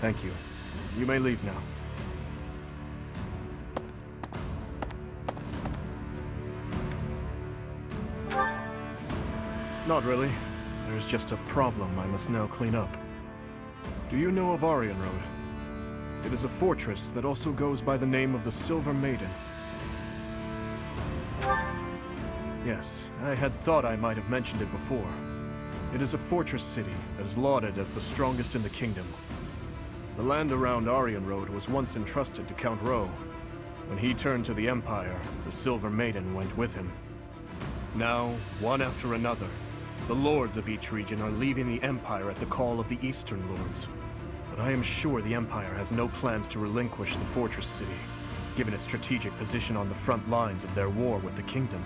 Thank you. You may leave now. Not really. There's just a problem I must now clean up. Do you know of Arian Road? It is a fortress that also goes by the name of the Silver Maiden. Yes, I had thought I might have mentioned it before. It is a fortress city that is lauded as the strongest in the kingdom. The land around Arian Road was once entrusted to Count Rowe. When he turned to the Empire, the Silver Maiden went with him. Now, one after another, the lords of each region are leaving the Empire at the call of the Eastern Lords. But I am sure the Empire has no plans to relinquish the fortress city, given its strategic position on the front lines of their war with the kingdom.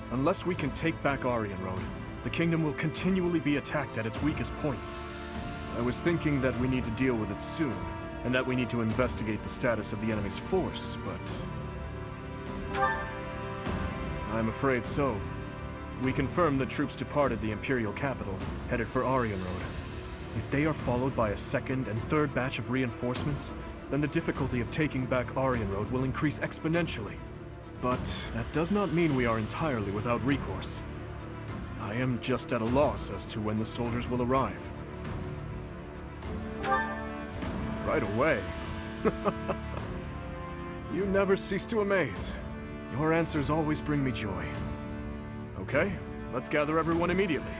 Unless we can take back Arian Road, the kingdom will continually be attacked at its weakest points. I was thinking that we need to deal with it soon, and that we need to investigate the status of the enemy's force, but I'm afraid so. We confirmed the troops departed the Imperial capital, headed for Arian Road. If they are followed by a second and third batch of reinforcements, then the difficulty of taking back Arian Road will increase exponentially. But that does not mean we are entirely without recourse. I am just at a loss as to when the soldiers will arrive. Right away? You never cease to amaze. Your answers always bring me joy. Okay, let's gather everyone immediately.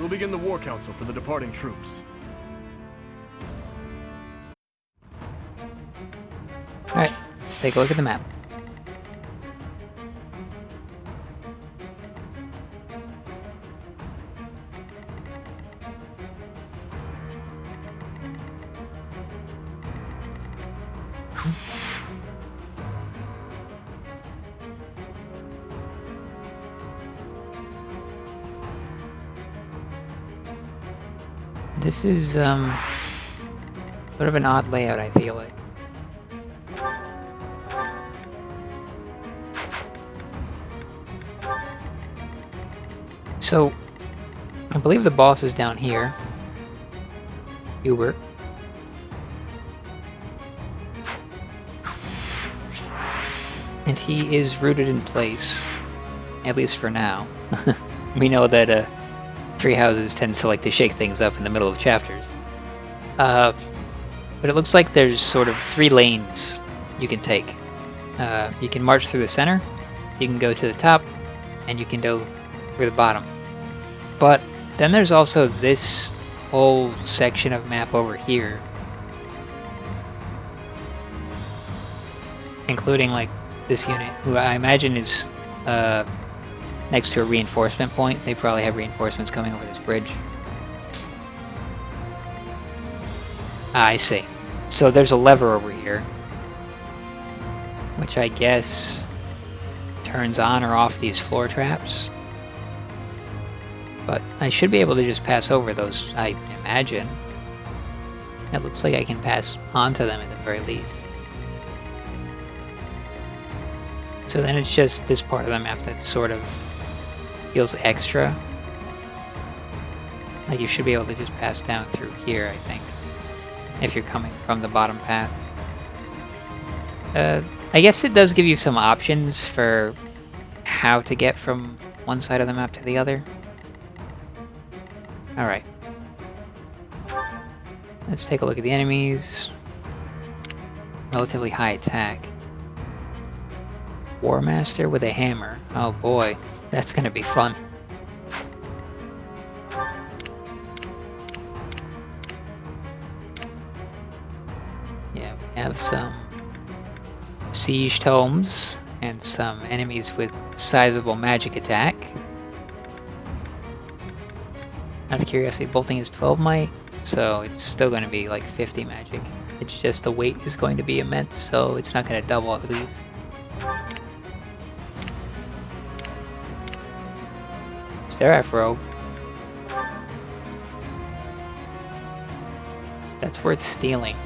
We'll begin the war council for the departing troops. Alright, let's take a look at the map. This is, sort of an odd layout, I feel like. So, I believe the boss is down here. Hubert. And he is rooted in place, at least for now. We know that, Three Houses tends to like to shake things up in the middle of chapters. But it looks like there's sort of 3 lanes you can take. You can march through the center, you can go to the top, and you can go through the bottom. But then there's also this whole section of map over here, including like this unit, who I imagine is next to a reinforcement point. They probably have reinforcements coming over this bridge. Ah, I see. So there's a lever over here, which I guess turns on or off these floor traps. But I should be able to just pass over those, I imagine. It looks like I can pass onto them at the very least. So then it's just this part of the map that sort of feels extra. Like you should be able to just pass down through here, I think, if you're coming from the bottom path. I guess it does give you some options for how to get from one side of the map to the other. Alright. Let's take a look at the enemies. Relatively high attack. War Master with a hammer. Oh boy. That's gonna be fun. Yeah, we have some siege tomes and some enemies with sizable magic attack. Out of curiosity, bolting is 12 might, so it's still going to be like 50 magic. It's just the weight is going to be immense, so it's not going to double at least. Seraph robe. That's worth stealing.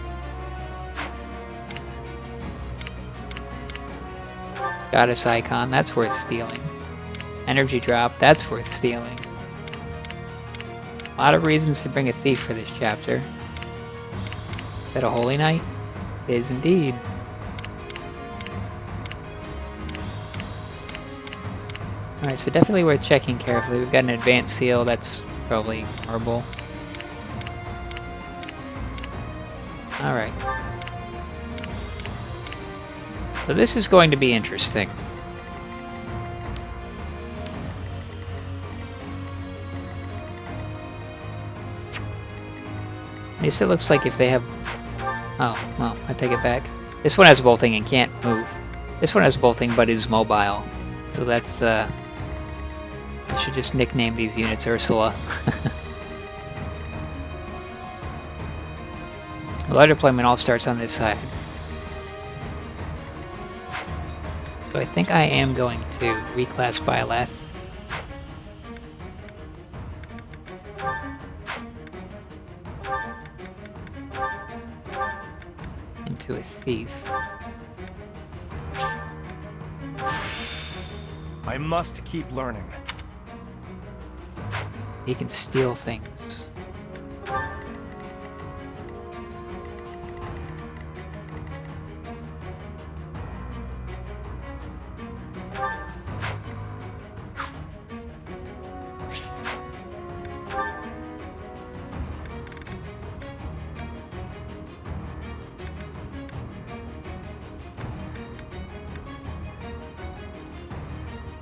Goddess icon, that's worth stealing. Energy drop, that's worth stealing. A lot of reasons to bring a thief for this chapter. that a Holy Knight? It is indeed. Alright, so definitely worth checking carefully. We've got an advanced seal, that's probably marble. Alright. So this is going to be interesting. At least it looks like if they have... Oh, well, I take it back. This one has bolting and can't move. This one has bolting but is mobile. So that's, I should just nickname these units Ursula. Well, our deployment all starts on this side. So I think I am going to reclass Byleth. Into a thief. I must keep learning. He can steal things.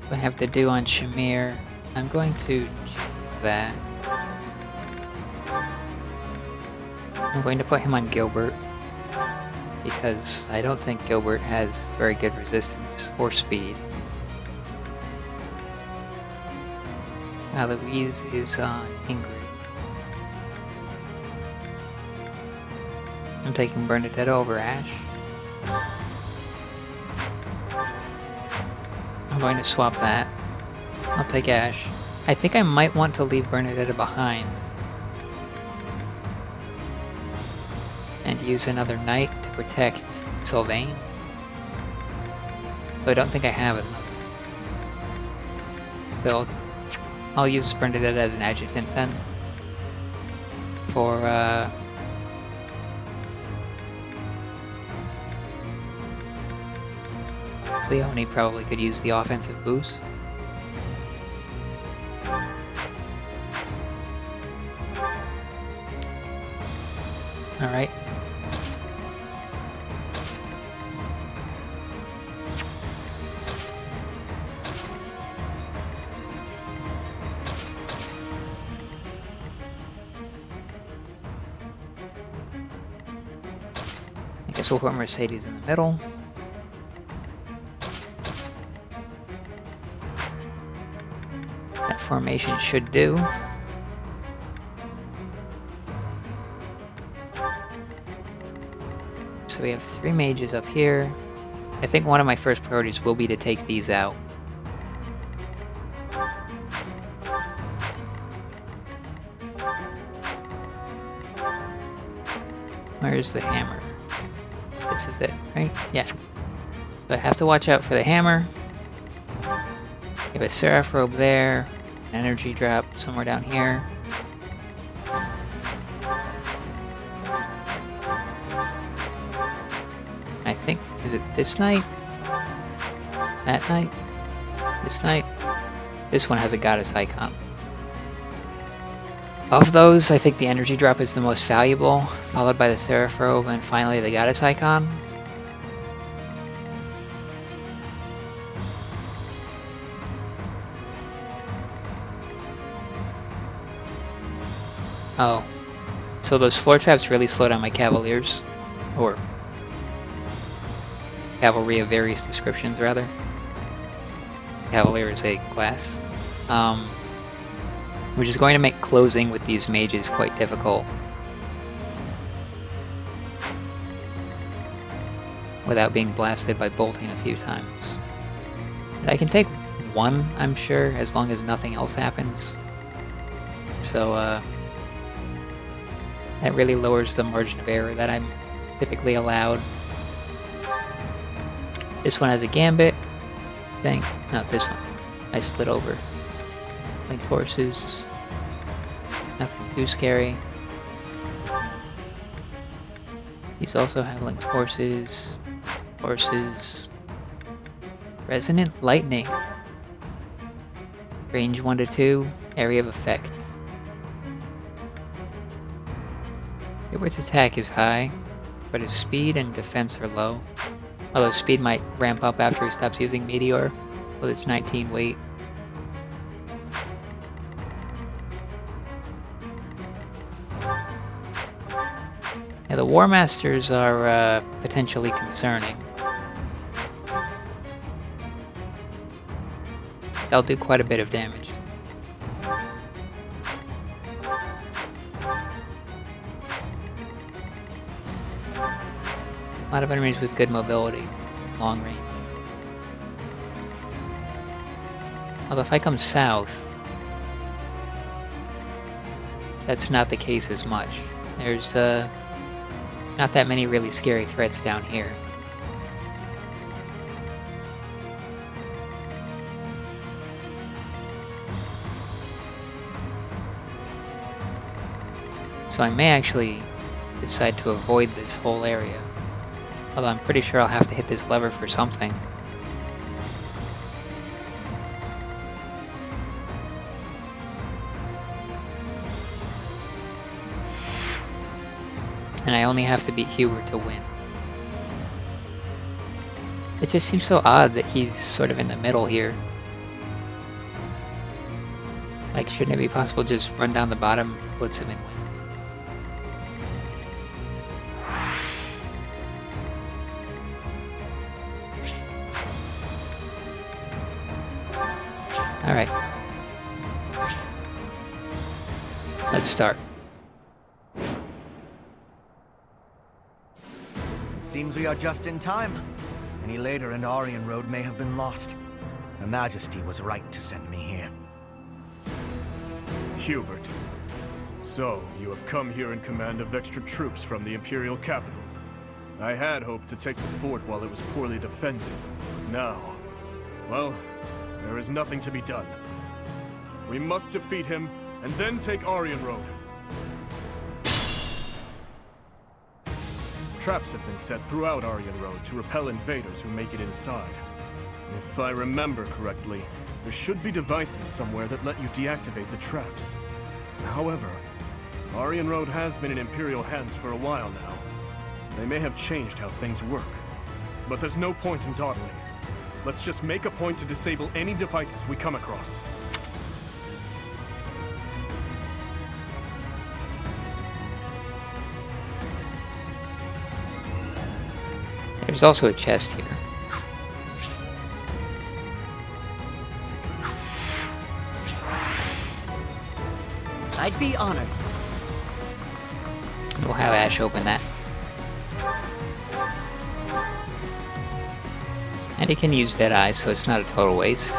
What I have to do on Shamir, I'm going to do that. I'm going to put him on Gilbert, because I don't think Gilbert has very good resistance or speed. Louise is on Ingrid. I'm taking Bernadette over Ash. I'm going to swap that. I'll take Ash. I think I might want to leave Bernadette behind. And use another knight to protect Sylvain. But I don't think I have it. So I'll use Bernadette as an adjutant then. For, Leone probably could use the offensive boost. Alright. I guess we'll put Mercedes in the middle. That formation should do. So we have 3 mages up here. I think one of my first priorities will be to take these out. Where's the hammer? This is it, right? Yeah. So I have to watch out for the hammer. We have a Seraph Robe there. An energy drop somewhere down here. I think, is it this night? That night? This night? This one has a goddess icon. Of those, I think the energy drop is the most valuable, followed by the Seraph Robe, and finally the goddess icon. Oh. So those floor traps really slow down my cavaliers. Or cavalry of various descriptions, rather. Cavalier is a class. Which is going to make closing with these mages quite difficult. Without being blasted by bolting a few times. I can take one, I'm sure, as long as nothing else happens. So, that really lowers the margin of error that I'm typically allowed. This one has a gambit thing. No, this one. I slid over. Linked horses. Nothing too scary. He's also handling horses. Horses. Resonant lightning. Range 1 to 2. Area of effect. Hubert's attack is high, but his speed and defense are low. Although speed might ramp up after he stops using Meteor with its 19 weight. Yeah, the War Masters are potentially concerning. They'll do quite a bit of damage. A lot of enemies with good mobility, long range. Although if I come south, that's not the case as much. There's not that many really scary threats down here. So I may actually decide to avoid this whole area. Although I'm pretty sure I'll have to hit this lever for something. And I only have to beat Hubert to win. It just seems so odd that he's sort of in the middle here. Like, shouldn't it be possible to just run down the bottom, blitz him, and win? Alright. Let's start. It seems we are just in time. Any later and Aryan Road may have been lost. Her Majesty was right to send me here. Hubert. So, you have come here in command of extra troops from the Imperial capital. I had hoped to take the fort while it was poorly defended. Now, well, there is nothing to be done. We must defeat him, and then take Aryan Road. Traps have been set throughout Aryan Road to repel invaders who make it inside. If I remember correctly, there should be devices somewhere that let you deactivate the traps. However, Aryan Road has been in Imperial hands for a while now. They may have changed how things work. But there's no point in dawdling. Let's just make a point to disable any devices we come across. There's also a chest here. I'd be honored. We'll have Ash open that. And he can use Deadeye, so it's not a total waste.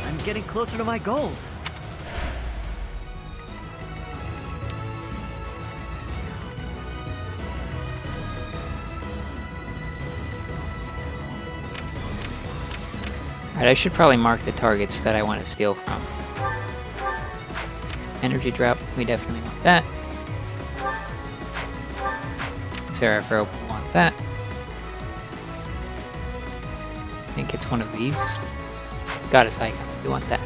I'm getting closer to my goals. Alright, I should probably mark the targets that I want to steal from. Energy drop, we definitely want that. Seraph rope, we want that. I think it's one of these. Goddess icon, we want that.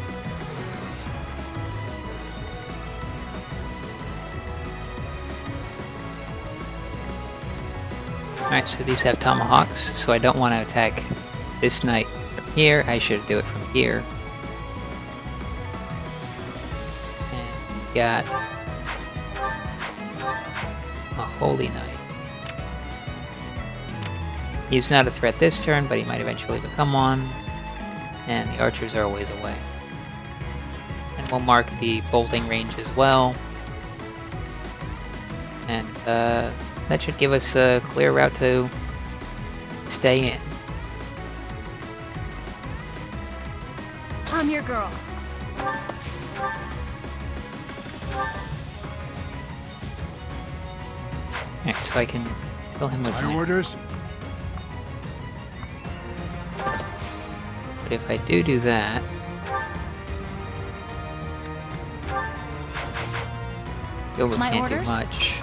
Alright, so these have tomahawks, so I don't want to attack this knight from here. I should do it from here. And we got a holy knight. He's not a threat this turn, but he might eventually become one. And the archers are a ways away. And we'll mark the bolting range as well. And that should give us a clear route to stay in. I'm your girl. Alright, so I can fill him with My orders? But if I do that... Gilbert My can't orders? do much.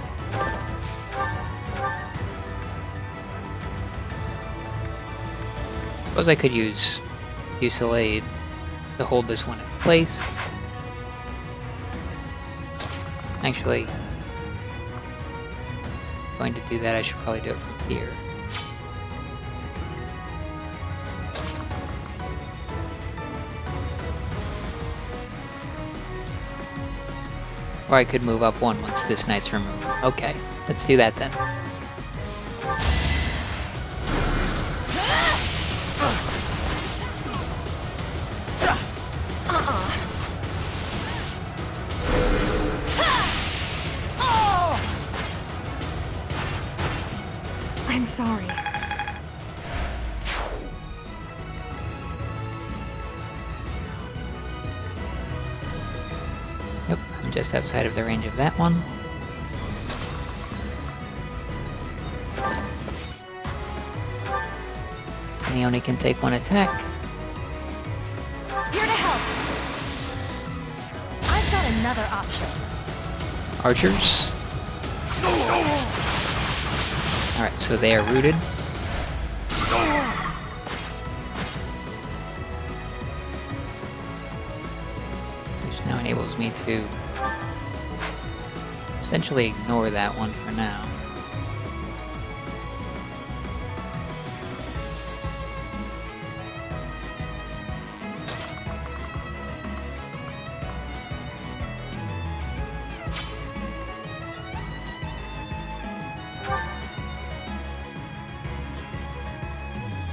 Suppose I could use Fusillade to hold this one in place. Actually, going to do that, I should probably do it from here. Or I could move up one once this knight's removed. Okay, let's do that then. I'm sorry. Yep, I'm just outside of the range of that one. And he only can take one attack. Here to help. I've got another option. Archers. Alright, so they are rooted. Which now enables me to essentially ignore that one for now.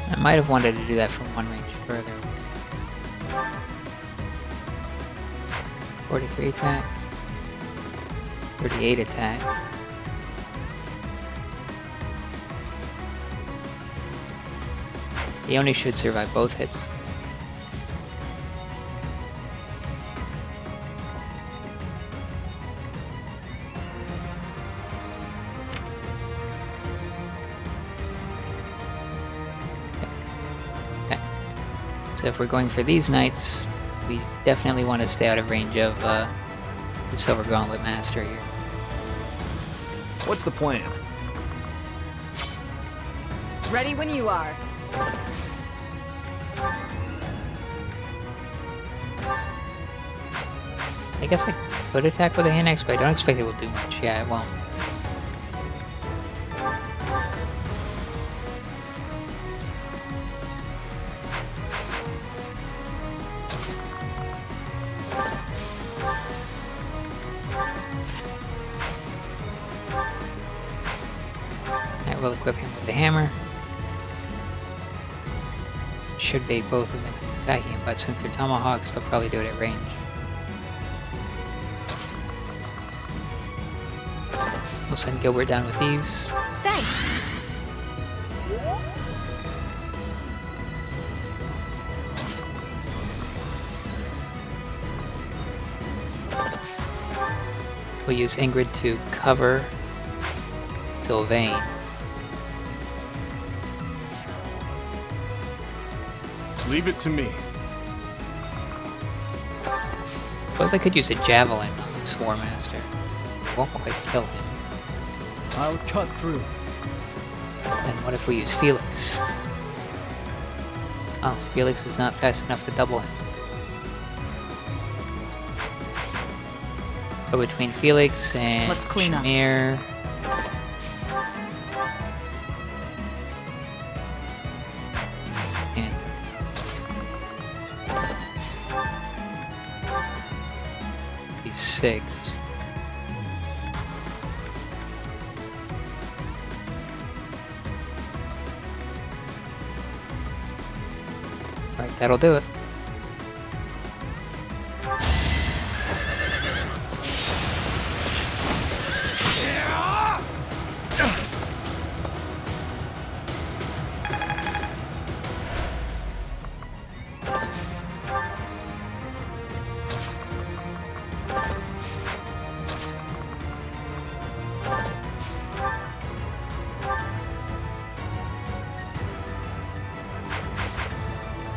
I might have wanted to do that from one range further. 43 attack. 38 attack. He only should survive both hits. So if we're going for these knights, we definitely want to stay out of range of the Silver Gauntlet Master here. What's the plan? Ready when you are. I guess I could attack with a hand axe, but I don't expect it will do much. Yeah, it won't. I will equip him with the hammer. Should be both of them attacking him, but since they're tomahawks, they'll probably do it at range. We'll send Gilbert down with these. Thanks. We'll use Ingrid to cover Sylvain. Leave it to me. Suppose I could use a javelin on this War Master. It won't quite kill him. I'll cut through. Then what if we use Felix? Oh, Felix is not fast enough to double him. So between Felix and Let's clean up. Shamir... and he's 6. Right, that'll do it.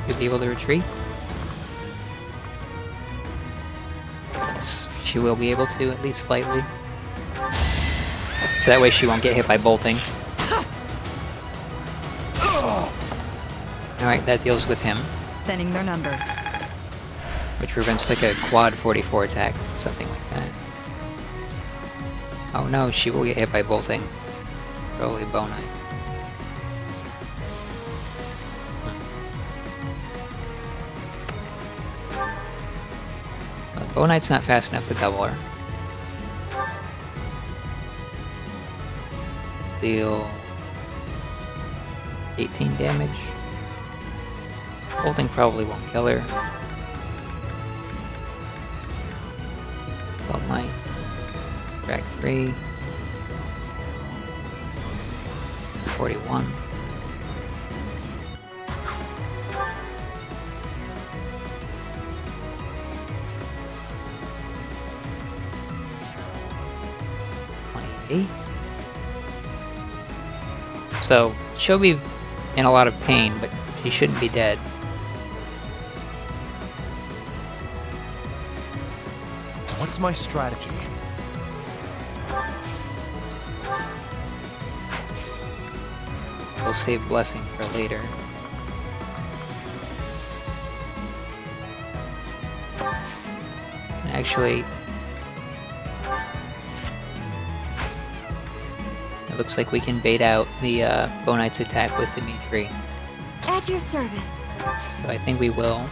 Should be able to retreat. Yes, she will be able to, at least slightly. So that way she won't get hit by bolting. Alright, that deals with him. Thinning their numbers. Which prevents like a quad 44 attack, something like that. Oh no, she will get hit by bolting. Probably Bone Knight. Bone Knight's not fast enough to double her. Deal 18 damage. Bolting probably won't kill her. Bone Knight. Track 3. 41. So, she'll be in a lot of pain, but she shouldn't be dead. What's my strategy? We'll save Blessing for later. Actually, it looks like we can bait out the Bone Knight's attack with Dimitri. At your service. So I think we will.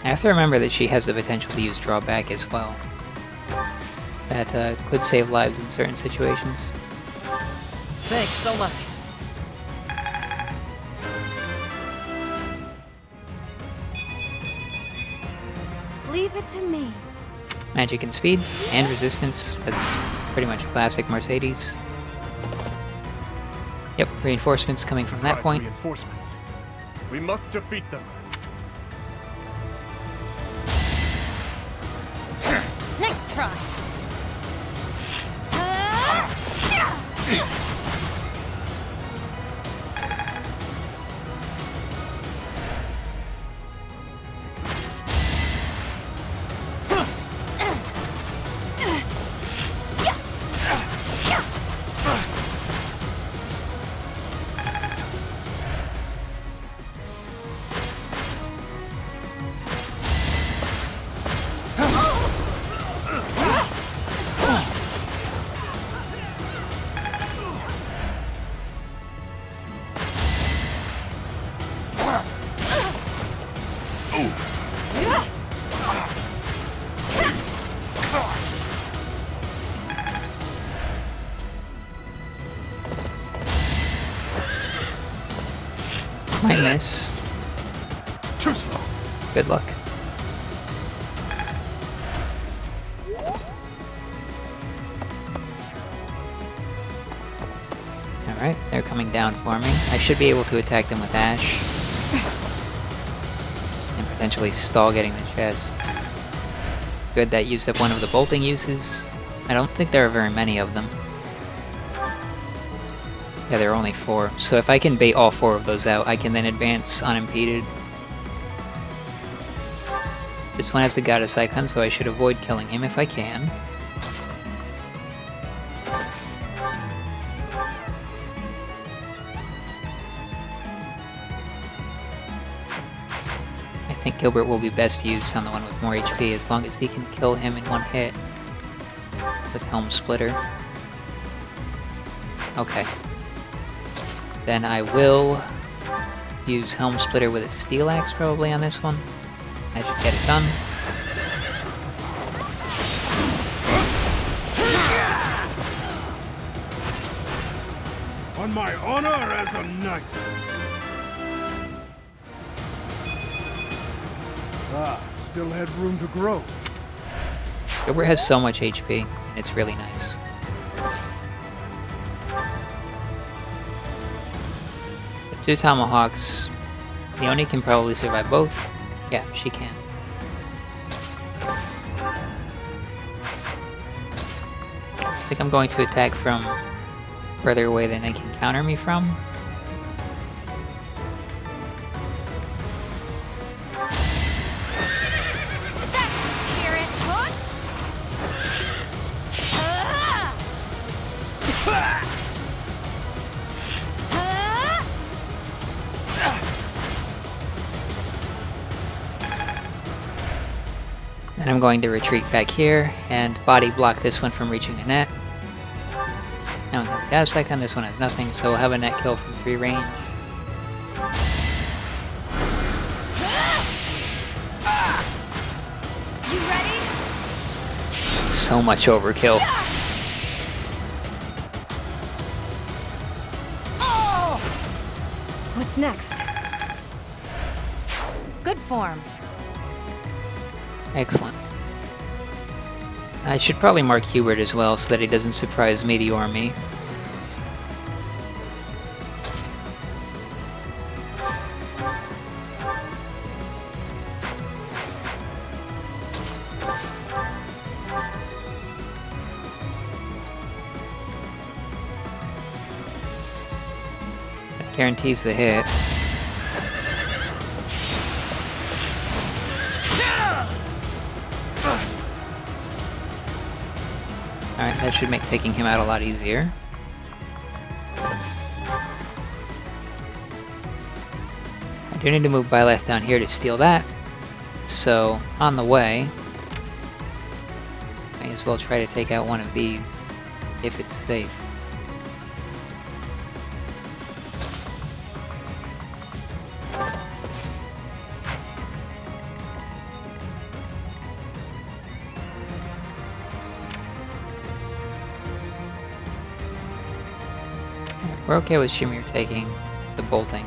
I have to remember that she has the potential to use drawback as well. That could save lives in certain situations. Thanks so much. Leave it to me. Magic and speed, and resistance. That's pretty much classic Mercedes. Yep, reinforcements coming from that point. Reinforcements. We must defeat them. Nice try. Might miss. Too slow. Good luck. Alright, they're coming down for me. I should be able to attack them with Ash. And potentially stall getting the chest. Good, that used up one of the bolting uses. I don't think there are very many of them. Yeah, there are only 4. So if I can bait all 4 of those out, I can then advance unimpeded. This one has the Goddess icon, so I should avoid killing him if I can. I think Gilbert will be best used on the one with more HP, as long as he can kill him in one hit with Helm Splitter. Okay. Then I will use Helm Splitter with a Steel Axe probably on this one. That should get it done. On my honor as a knight. Still had room to grow. Gilbert has so much HP, and it's really nice. The 2 Tomahawks, Leonie can probably survive both. Yeah, she can. think I'm going to attack from further away than they can counter me from. Then I'm going to retreat back here and body block this one from reaching a net. That one has a gas stack on, this one has nothing, so we'll have a net kill from free range. You ready? So much overkill. What's next? Good form. Excellent. I should probably mark Hubert as well so that he doesn't surprise Meteor me. That guarantees the hit. Alright, that should make taking him out a lot easier. I do need to move Byleth down here to steal that. So, on the way, may as well try to take out one of these, if it's safe. We're okay with Shamir taking the bolting.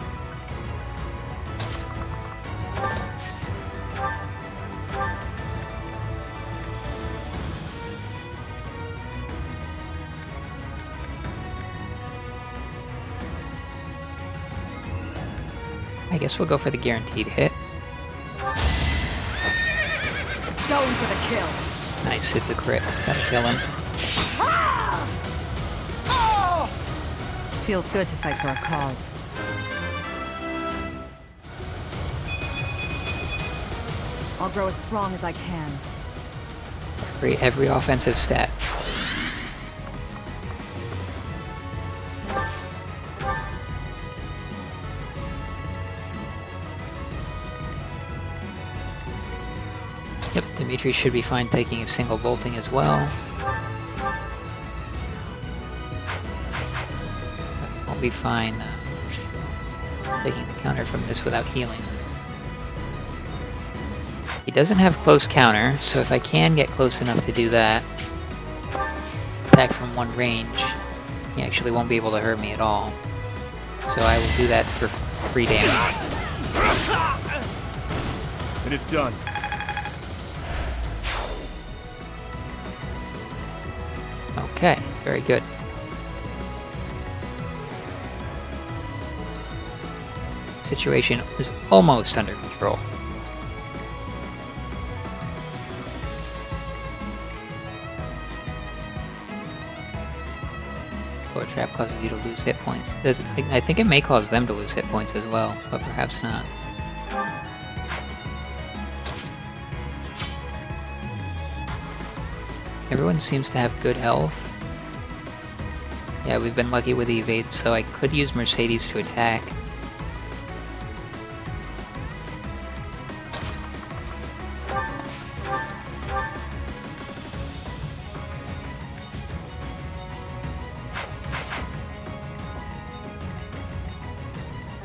I guess we'll go for the guaranteed hit. Going for the kill. Nice, it's a crit. Gotta kill him. Feels good to fight for a cause. I'll grow as strong as I can. Every offensive stat. Yep, Dimitri should be fine taking a single bolting as well. Won't be fine taking the counter from this without healing. He doesn't have close counter, so if I can get close enough to do that, attack from one range, he actually won't be able to hurt me at all. So I will do that for free damage. It is done. Okay, very good. Situation is almost under control. Or trap causes you to lose hit points. I think it may cause them to lose hit points as well, but perhaps not. Everyone seems to have good health. Yeah, we've been lucky with the evade, so I could use Mercedes to attack.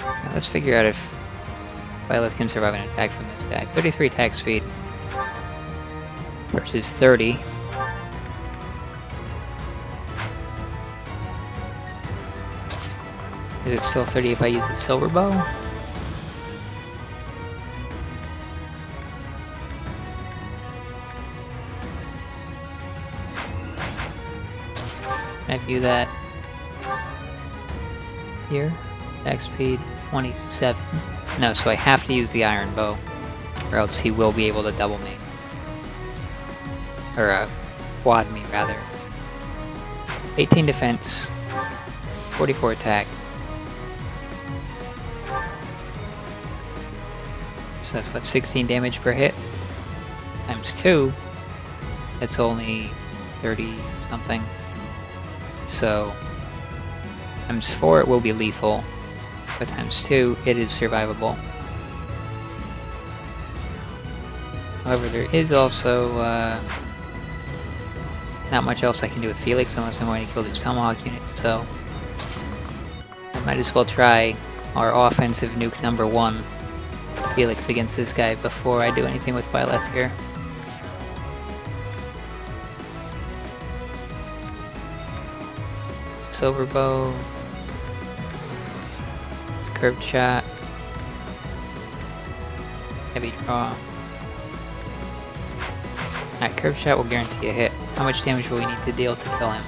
Now let's figure out if Violet can survive an attack from this deck. 33 attack speed versus 30. Is it still 30 if I use the silver bow? Can I view that here? Attack speed 27. No, so I have to use the iron bow, or else he will be able to double me. Or quad me, rather. 18 defense, 44 attack. So that's what, 16 damage per hit? Times 2, that's only 30 something. So, times 4 it will be lethal, but times 2 it is survivable. However, there is also not much else I can do with Felix unless I'm going to kill these Tomahawk units, so I might as well try our offensive nuke number 1, Felix, against this guy before I do anything with Byleth here. Silver bow, curved shot, heavy draw. Alright, curved shot will guarantee a hit. How much damage will we need to deal to kill him?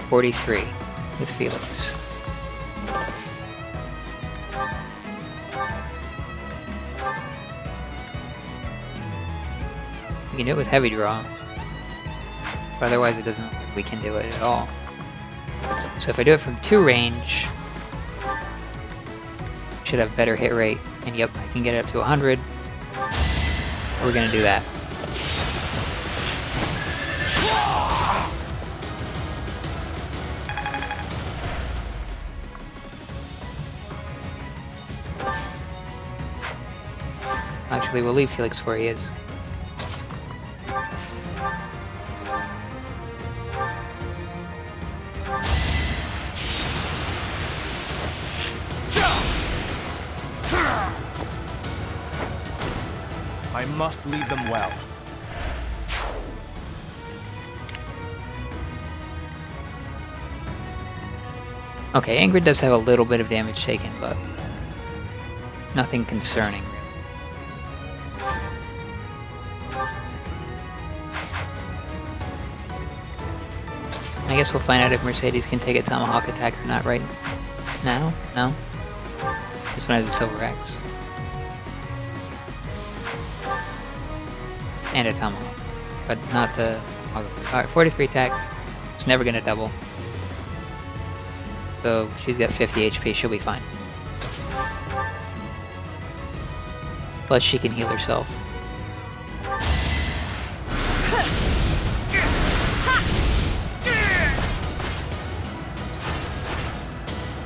43 with Felix. We can do it with heavy draw, but otherwise it doesn't look like we can do it at all. So if I do it from 2 range, should have better hit rate, and yep, I can get it up to 100. We're gonna do that. Actually, we'll leave Felix where he is. I must lead them well. Okay, Ingrid does have a little bit of damage taken, but nothing concerning, really. I guess we'll find out if Mercedes can take a Tomahawk attack or not right now. No? This one has a Silver Axe. And a Tomahawk. But not the... Alright, 43 attack. It's never gonna double. So she's got 50 HP, she'll be fine. Plus she can heal herself.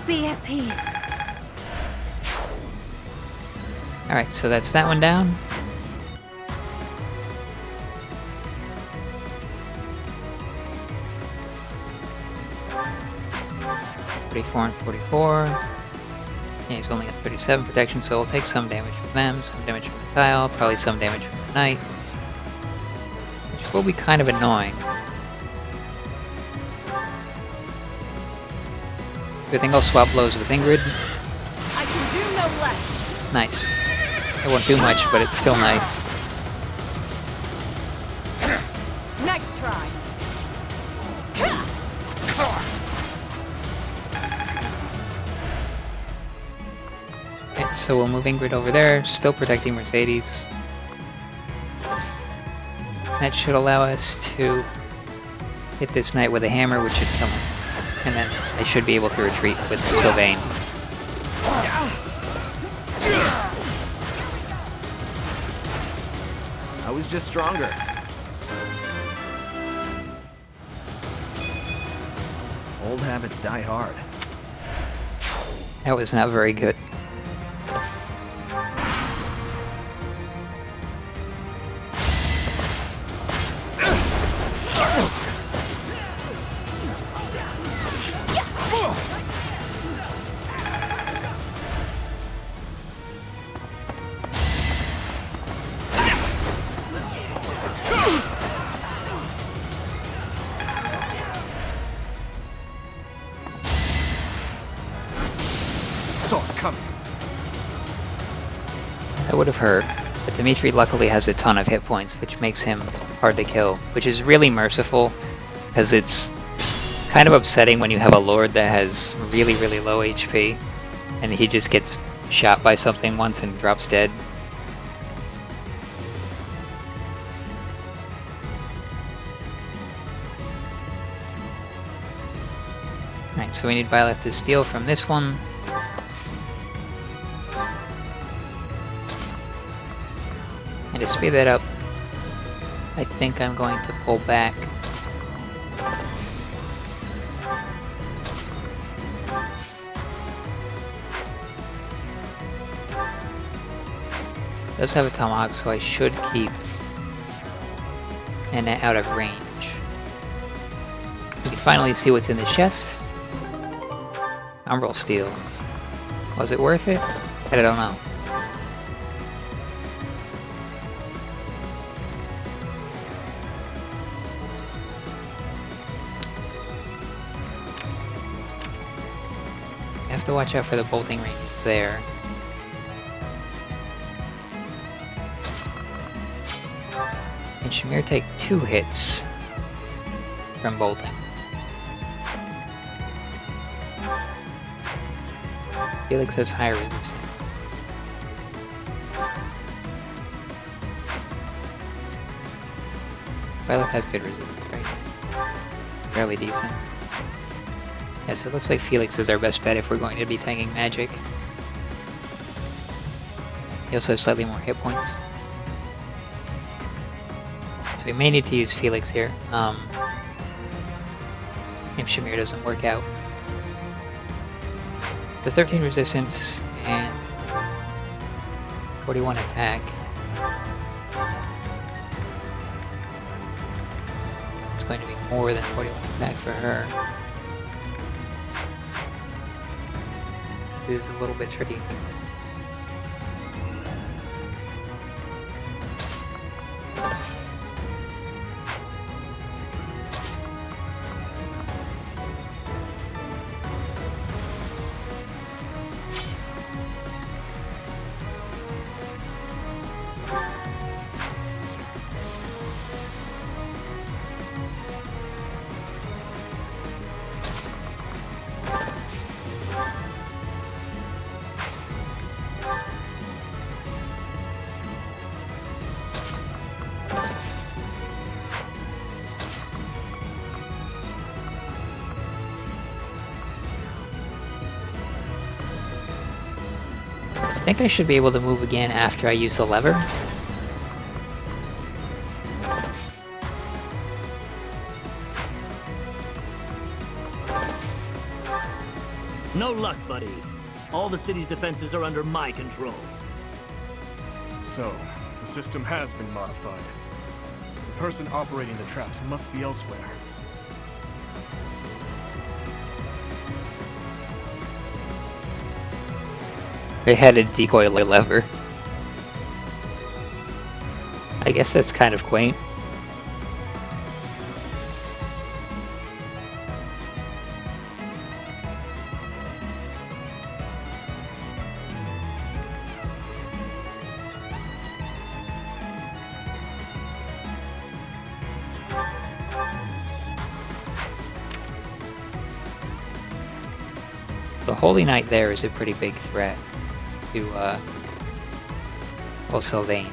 Be at peace. Alright, so that's that one down. And 44. Yeah, he's only got 37 protection, so we'll take some damage from them, some damage from the tile, probably some damage from the knight. Which will be kind of annoying. I think I'll swap blows with Ingrid. I can do no less. Nice. It won't do much, but it's still nice. Nice try. Okay, so we'll move Ingrid over there, still protecting Mercedes. That should allow us to hit this knight with a hammer, which should kill him. And then I should be able to retreat with Sylvain. I was just stronger. Old habits die hard. That was not very good. Saw it coming. That would have hurt, but Dimitri luckily has a ton of hit points, which makes him hard to kill, which is really merciful, because it's kind of upsetting when you have a lord that has really, really low HP, and he just gets shot by something once and drops dead. Alright, so we need Byleth to steal from this one. And to speed that up, I think I'm going to pull back. It does have a tomahawk, so I should keep Annette out of range. We can finally see what's in the chest. Umbral Steel. Was it worth it? I don't know. You have to watch out for the bolting range there. And Shamir take 2 hits from bolting. Felix has higher resistance. Violet has good resistance, right? Fairly decent. Yeah, so it looks like Felix is our best bet if we're going to be tanking magic. He also has slightly more hit points. So we may need to use Felix here, if Shamir doesn't work out. The 13 resistance and 41 attack. It's going to be more than 41 attack for her. This is a little bit tricky. I think I should be able to move again after I use the lever. No luck, buddy. All the city's defenses are under my control. So, the system has been modified. The person operating the traps must be elsewhere. They had a decoy lever. I guess that's kind of quaint. The Holy Knight there is a pretty big threat to Sylvain.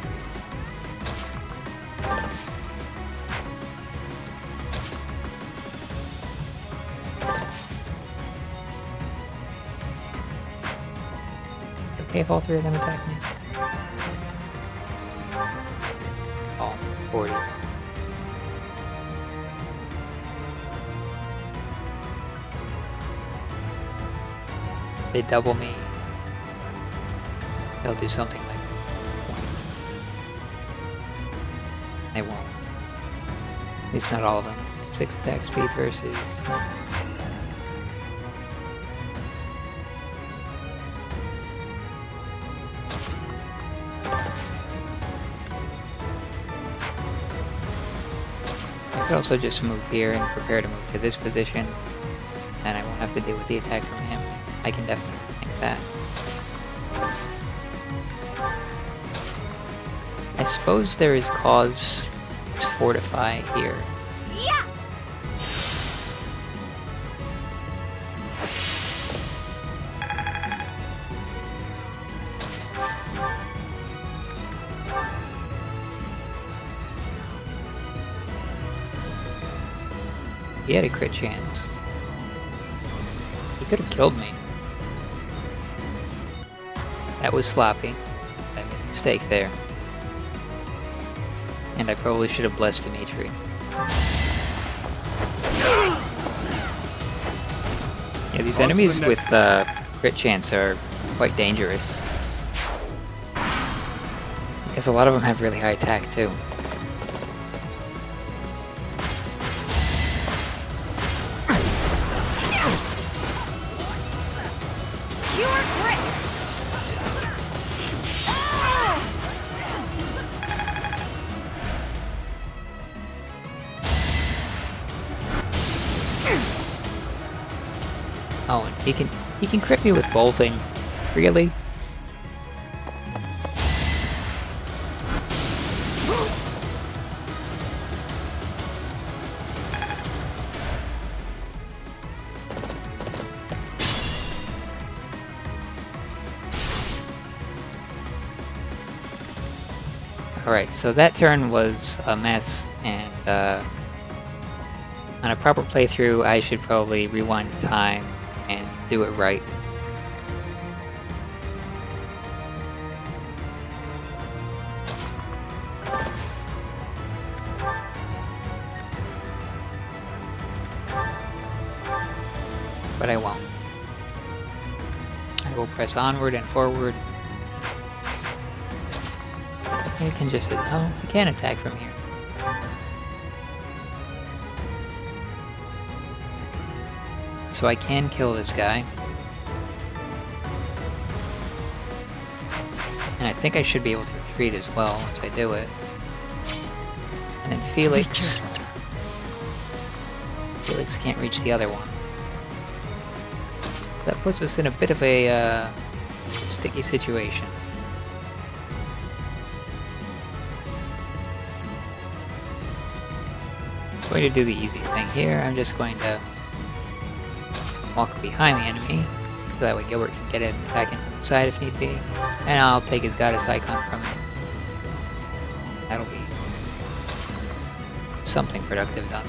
Okay, if all 3 of them attack me. All 40s. They double me. They'll do something like that. They won't. At least not all of them. 6 attack speed versus... I could also just move here and prepare to move to this position, and I won't have to deal with the attack from him. I can definitely think that. I suppose there is cause to fortify here. Yeah. He had a crit chance. could have killed me. That was sloppy. I made a mistake there. And I probably should have blessed Dimitri. Yeah, these enemies with crit chance are quite dangerous. Because a lot of them have really high attack too. Pure grit! Oh, and he can crit me with bolting. Really? Alright, so that turn was a mess, and on a proper playthrough I should probably rewind time and do it right. But I won't. I will press onward and forward. I can just... oh, I can't attack from here. So I can kill this guy. And I think I should be able to retreat as well once I do it. And then Felix... Felix can't reach the other one. That puts us in a bit of a sticky situation. I'm going to do the easy thing here. I'm just going to walk behind the enemy, so that way Gilbert can get it and attack him from the side if need be. And I'll take his goddess icon from him. That'll be something productive done.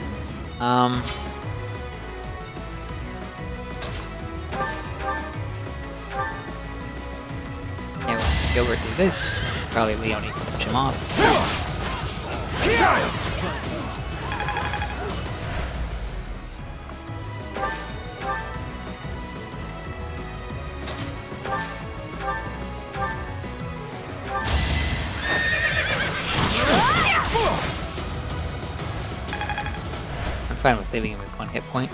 Yeah, when Gilbert do this, probably Leone can push him off. I'm fine with leaving him with 1 hit point.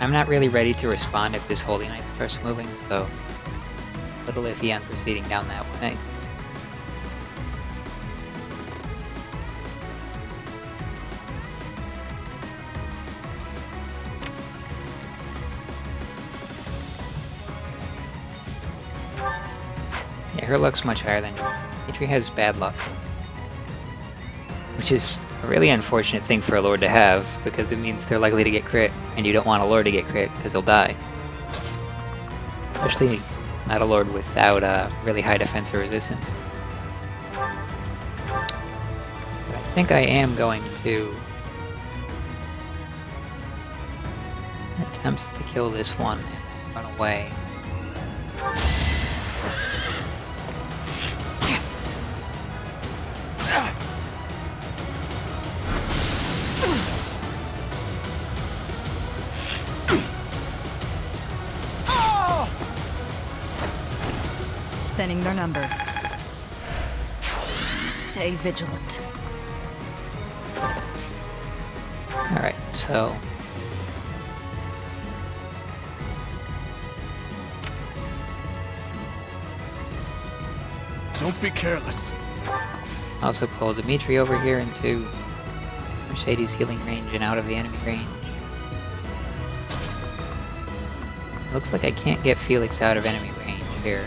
I'm not really ready to respond if this Holy Knight starts moving, so a little iffy on proceeding down that way. Yeah, her luck's much higher than yours. Dimitri has bad luck. Which is a really unfortunate thing for a Lord to have, because it means they're likely to get crit, and you don't want a Lord to get crit, because he'll die. Especially not a Lord without really high defense or resistance. But I think I am going to attempt to kill this one and run away. Thinning their numbers. Stay vigilant. Alright, so... Don't be careless. also pull Dimitri over here into Mercedes healing range and out of the enemy range. Looks like I can't get Felix out of enemy range here.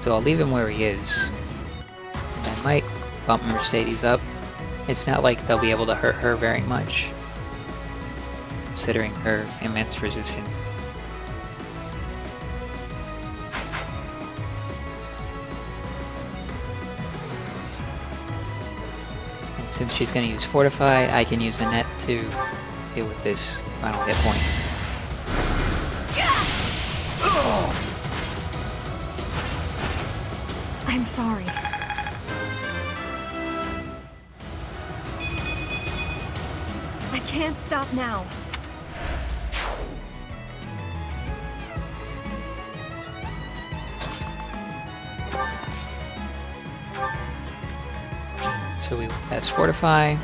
So I'll leave him where he is. And I might bump Mercedes up. It's not like they'll be able to hurt her very much, considering her immense resistance. since she's going to use Fortify, I can use a net to deal with this final hit point. I'm sorry. I can't stop now. So we that's Fortify.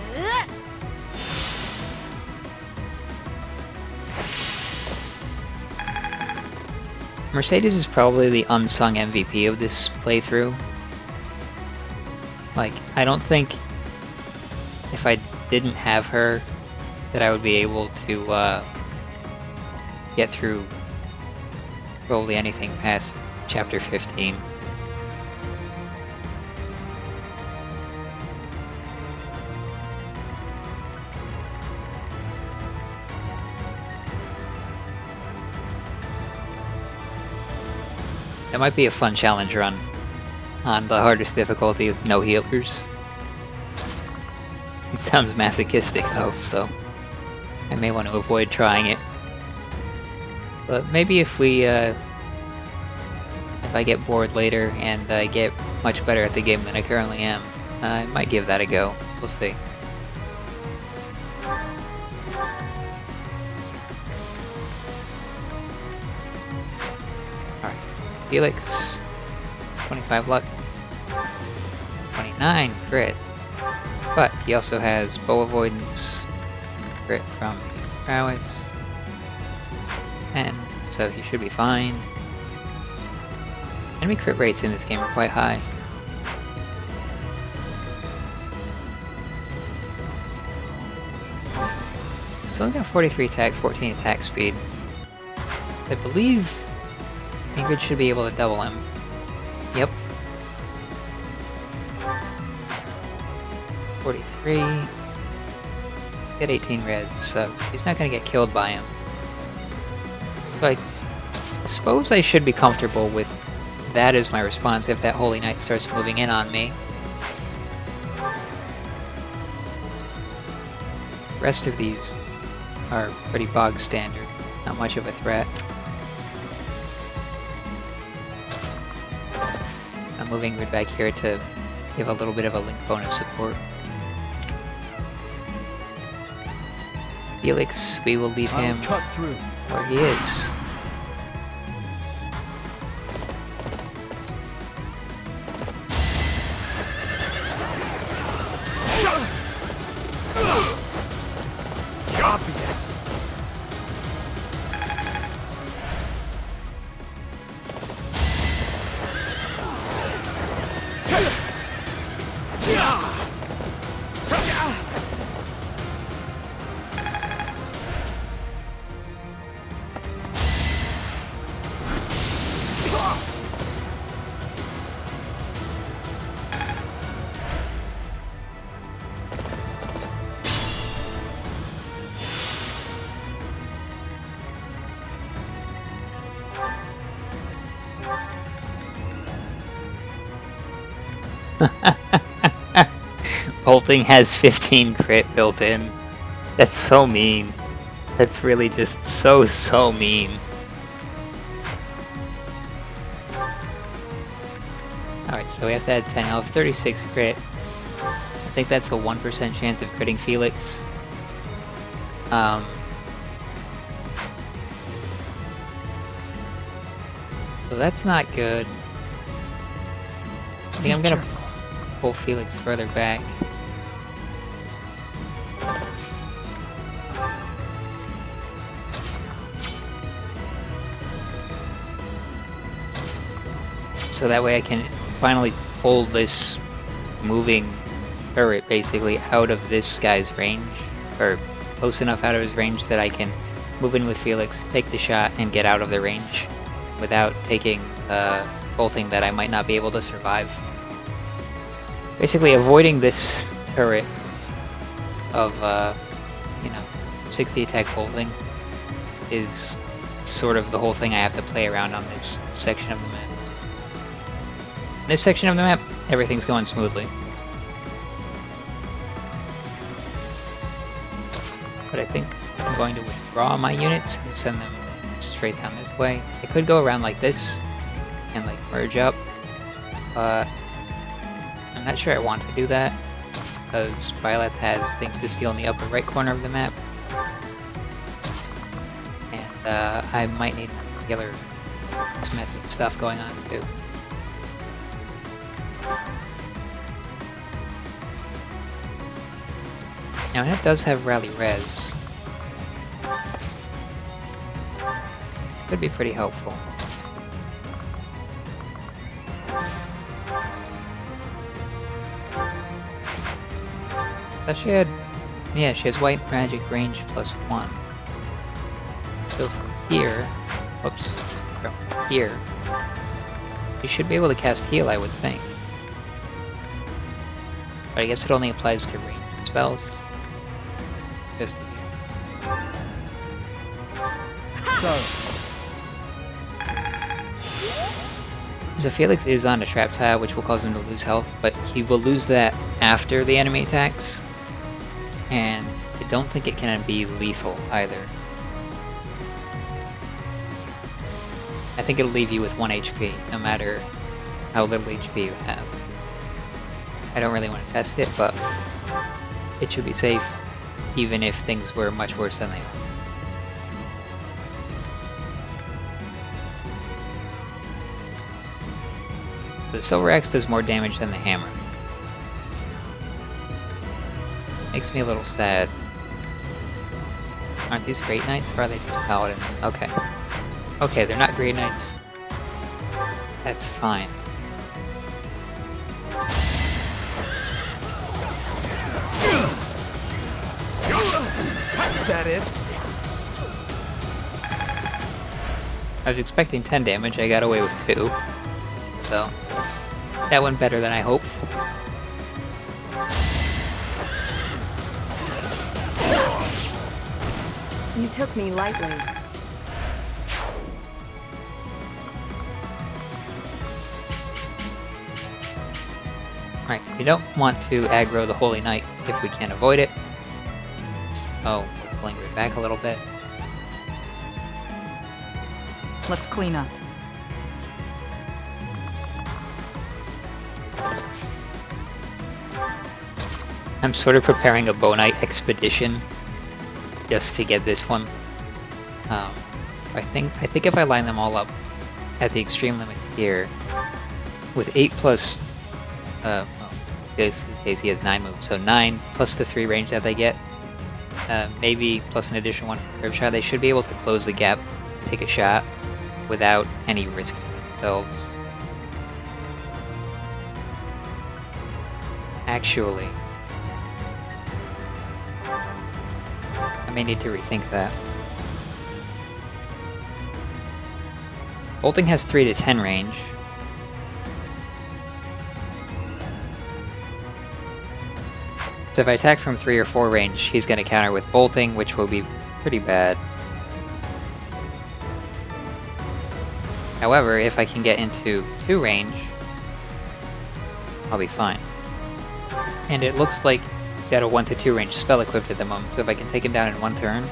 Mercedes is probably the unsung MVP of this playthrough. Like, I don't think if I didn't have her that I would be able to get through probably anything past chapter 15. That might be a fun challenge run on the hardest difficulty with no healers. It sounds masochistic though, so I may want to avoid trying it. But maybe if I get bored later and I get much better at the game than I currently am, I might give that a go. We'll see. Alright, Felix, 25 luck, 29 crit, but he also has bow avoidance, crit from prowess, and so he should be fine. Enemy crit rates in this game are quite high. He's only got 43 attack, 14 attack speed. I believe Ingrid should be able to double him. Yep. 43. Get 18 reds, so he's not going to get killed by him. But I suppose I should be comfortable with that as my response if that Holy Knight starts moving in on me. The rest of these are pretty bog standard, not much of a threat. I'm moving Ingrid back here to give a little bit of a link bonus support. Felix, we will leave him I'll cut through. where he is. Obvious. Bolting has 15 crit built in. That's so mean. That's really just so mean. Alright, so we have to add 10 health, 36 crit. I think that's a 1% chance of critting Felix. So that's not good. I think I'm gonna pull Felix further back. So that way I can finally pull this moving turret basically out of this guy's range, or close enough out of his range that I can move in with Felix, take the shot, and get out of the range without taking bolting that I might not be able to survive. Basically avoiding this turret of, 60 attack bolting is sort of the whole thing I have to play around on this section of the map. In this section of the map, everything's going smoothly. I think I'm going to withdraw my units and send them straight down this way. I could go around like this and like merge up, but I'm not sure I want to do that because Byleth has things to steal in the upper right corner of the map, and I might need healer. This massive stuff going on too. Now it does have rally res. Could be pretty helpful. Thought she had, yeah, she has white magic range +1. So from here, whoops, from here, you should be able to cast heal, I would think. But I guess it only applies to ranged spells. Just to So, so Felix is on a trap tile, which will cause him to lose health, but he will lose that after the enemy attacks. And I don't think it can be lethal either. I think it'll leave you with 1 HP, no matter how little HP you have. I don't really want to test it, but it should be safe, even if things were much worse than they are. The Silver Axe does more damage than the hammer. Makes me a little sad. Aren't these Great Knights, or are they just Paladins? Okay. Okay, they're not Great Knights. That's fine. Is that it? I was expecting 10 damage, I got away with 2. So, that went better than I hoped. You took me lightly. Right, we don't want to aggro the Holy Knight if we can avoid it. So, we're pulling it back a little bit. Let's clean up. I'm sort of preparing a Bow Knight expedition just to get this one. I think if I line them all up at the extreme limits here, with 8 plus, well, in this case he has 9 moves, so 9 plus the 3 range that they get, maybe plus an additional 1 for curve shot, they should be able to close the gap, take a shot, without any risk to themselves. Actually, I may need to rethink that. Bolting has 3 to 10 range. So if I attack from 3 or 4 range, he's going to counter with bolting, which will be pretty bad. However, if I can get into 2 range, I'll be fine. And it looks like he's got a 1 to 2 range spell equipped at the moment, so if I can take him down in 1 turn,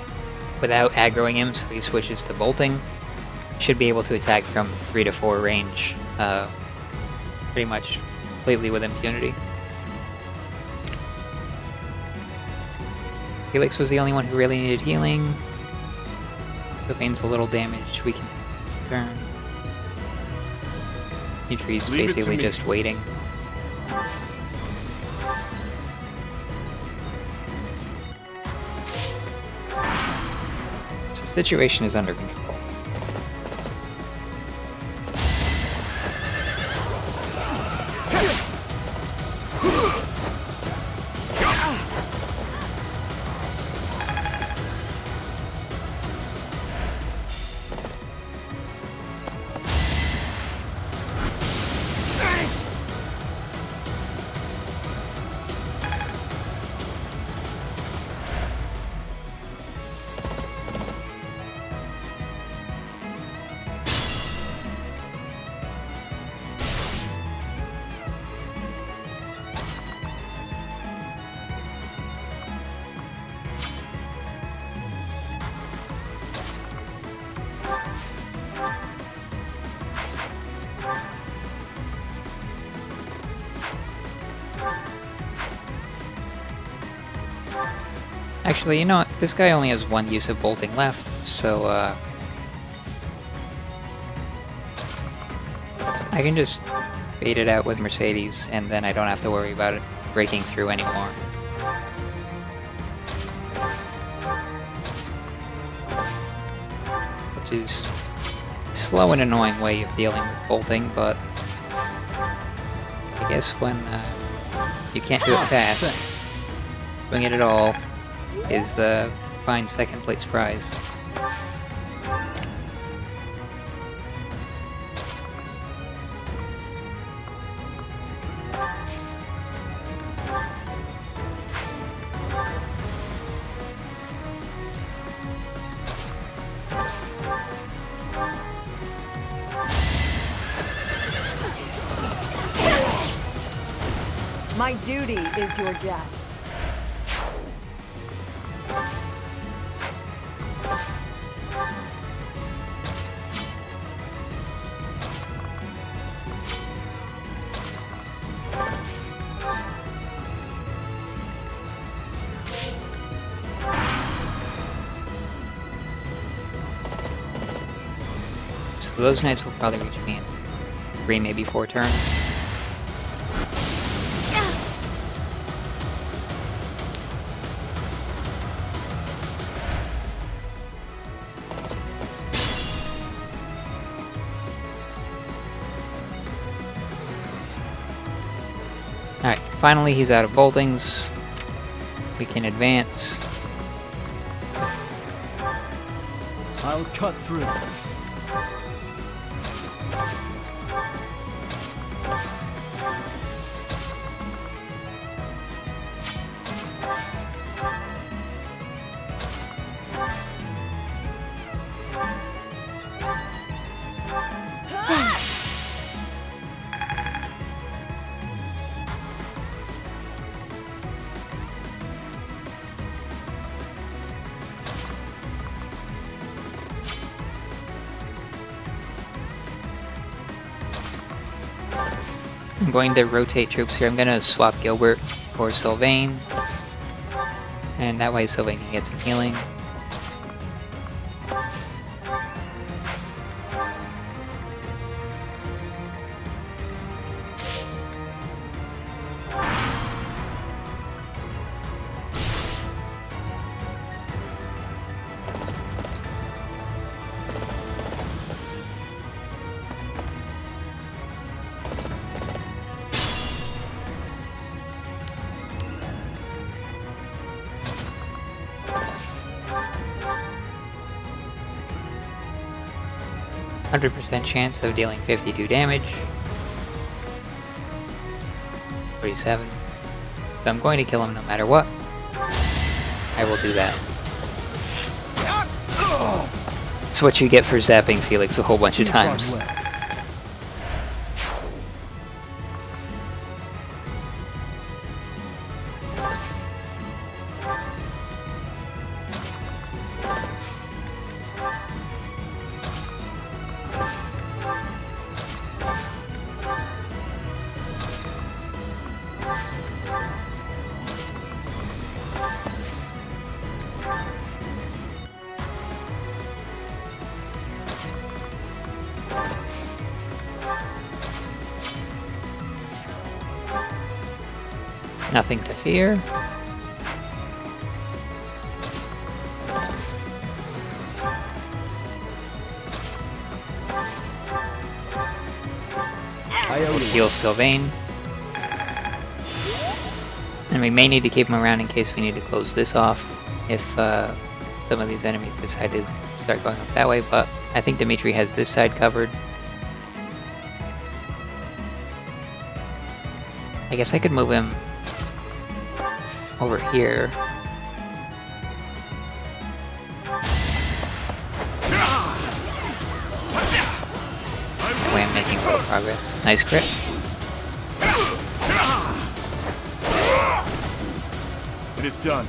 without aggroing him so he switches to bolting, should be able to attack from 3 to 4 range, pretty much completely with impunity. Felix was the only one who really needed healing. Sylvain's a little damaged, we can turn. Dimitri's Leave it to basically me. just waiting. So the situation is under control. Actually, you know what? This guy only has one use of bolting left, so I can just bait it out with Mercedes, and then I don't have to worry about it breaking through anymore. Which is a slow and annoying way of dealing with bolting, but I guess when you can't do it fast, Thanks. doing it at all is the fine second place prize. My duty is your death. So those knights will probably reach me in 3, maybe 4 turns. Alright, finally he's out of boltings. We can advance. I'll cut through. I'm going to rotate troops here. I'm going to swap Gilbert for Sylvain. And that way Sylvain can get some healing. %, chance of dealing 52 damage. 47. So I'm going to kill him no matter what. I will do that. It's what you get for zapping Felix a whole bunch of times. Nothing to fear. We'll heal Sylvain. And we may need to keep him around in case we need to close this off if some of these enemies decide to start going up that way, but I think Dimitri has this side covered. I guess I could move him over here. That way I'm making little progress. Nice crit. It is done.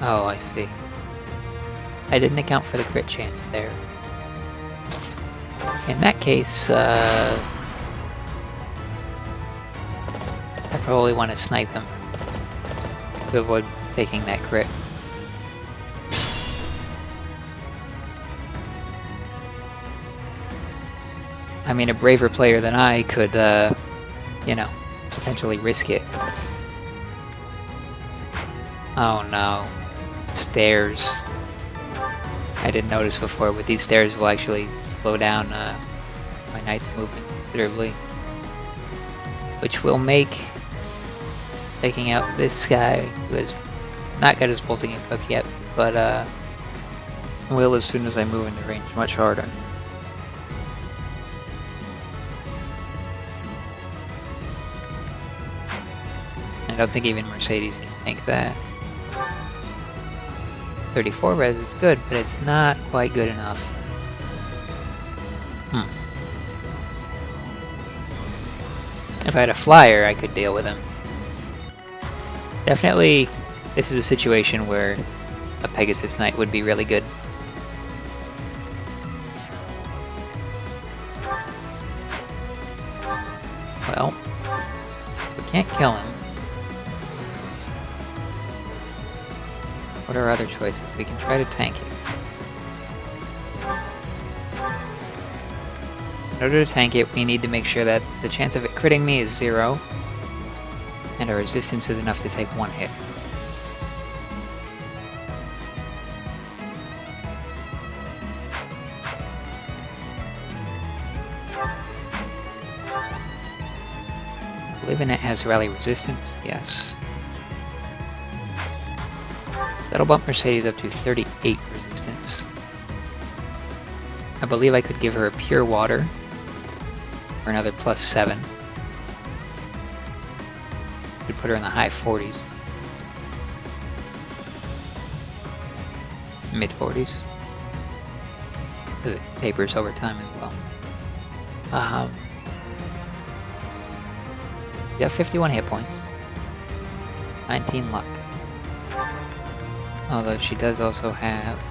Oh, I see. I didn't account for the crit chance there. In that case, I probably want to snipe him to avoid taking that crit. I mean, a braver player than I could, you know, potentially risk it. Oh no. Stairs. I didn't notice before, but these stairs will actually slow down my knight's movement considerably. Which will make taking out this guy, who has not got his bolting equipped yet, but will as soon as I move into range, much harder. I don't think even Mercedes can tank that. 34 res is good, but it's not quite good enough. If I had a flyer, I could deal with him. Definitely, this is a situation where a Pegasus Knight would be really good. Well, we can't kill him. What are our other choices? We can try to tank him. In order to tank it, we need to make sure that the chance of it critting me is 0, and our resistance is enough to take 1 hit. I believe in it has rally resistance, yes. That'll bump Mercedes up to 38 resistance. I believe I could give her a pure water for another +7. Could put her in the high 40s. Mid 40s. Because it tapers over time as well. You have 51 hit points. 19 luck. Although she does also have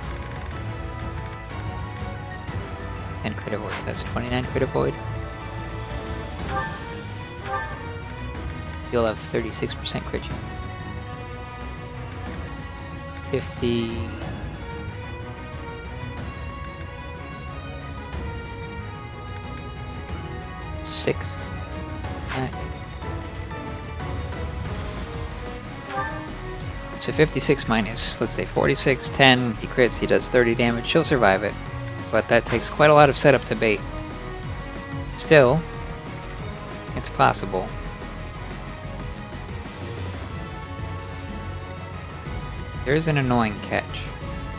10 crit avoids. That's 29 crit avoid. You'll have 36% crit chance. 50... Six. So 56 minus, let's say 46, 10, he crits, he does 30 damage, she'll survive it. But that takes quite a lot of setup to bait. Still, it's possible. There is an annoying catch.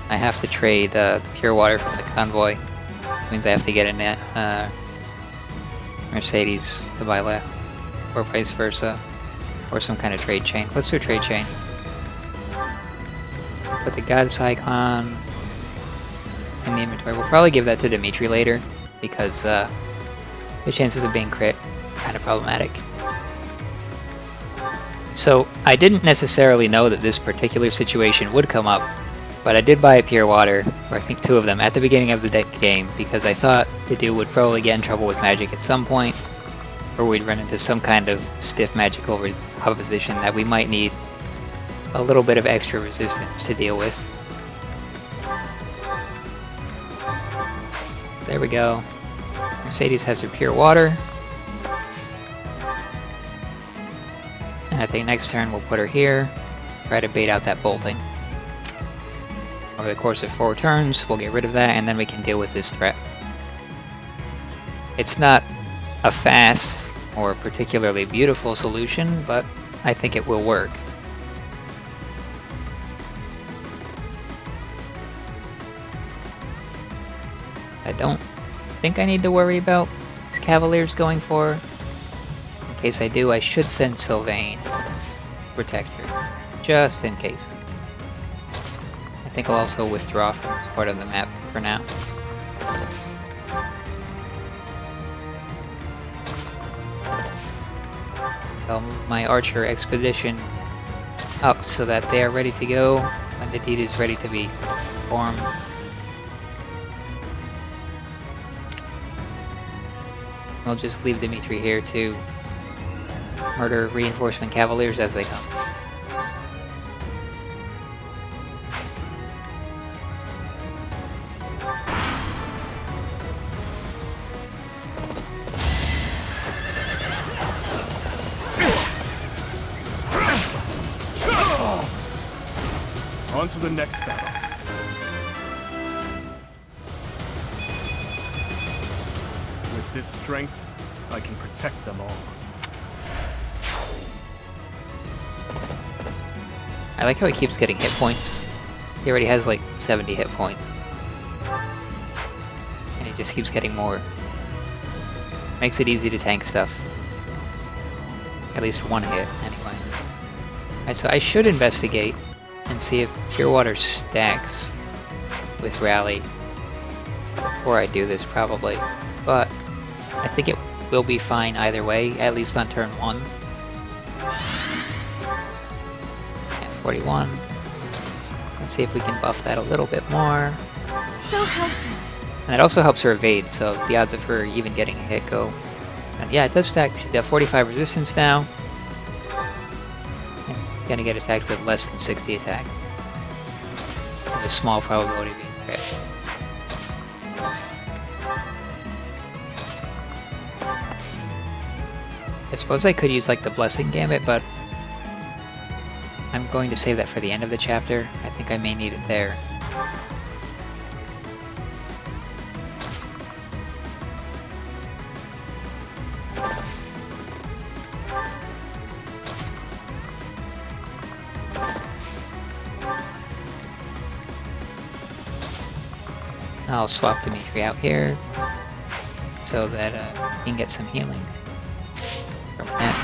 I have to trade the pure water from the convoy. Which means I have to get a Mercedes to buy left, or vice versa, or some kind of trade chain. Let's do a trade chain. Put the goddess icon in the inventory. We'll probably give that to Dimitri later, because the chances of being crit are kind of problematic. So I didn't necessarily know that this particular situation would come up, but I did buy a pure water, or I think 2 of them, at the beginning of the deck game, because I thought the dude would probably get in trouble with magic at some point, or we'd run into some kind of stiff magical opposition that we might need a little bit of extra resistance to deal with. There we go. Mercedes has her pure water. And I think next turn we'll put her here, try to bait out that bolting. Over the course of 4 turns, we'll get rid of that, and then we can deal with this threat. It's not a fast or particularly beautiful solution, but I think it will work. I don't think I need to worry about these Cavaliers going for. In case I do, I should send Sylvain to protect her, just in case. I think I'll also withdraw from this part of the map for now. I'll move my archer expedition up so that they are ready to go when the deed is ready to be forms. We'll just leave Dimitri here to murder reinforcement cavaliers as they come. On to the next battle. With this strength, I can protect them all. I like how he keeps getting hit points. He already has like 70 hit points. And he just keeps getting more. Makes it easy to tank stuff. At least one hit, anyway. Alright, so I should investigate and see if Pure Water stacks with Rally before I do this, probably. But I think it will be fine either way, at least on turn 1. Yeah, 41. Let's see if we can buff that a little bit more. So helpful. And it also helps her evade, so the odds of her even getting a hit go... And yeah, it does stack. She's got 45 resistance now. And gonna get attacked with less than 60 attack. With a small probability of being crit. I suppose I could use like the Blessing Gambit, but I'm going to save that for the end of the chapter. I think I may need it there. I'll swap Dimitri out here so that he can get some healing from that.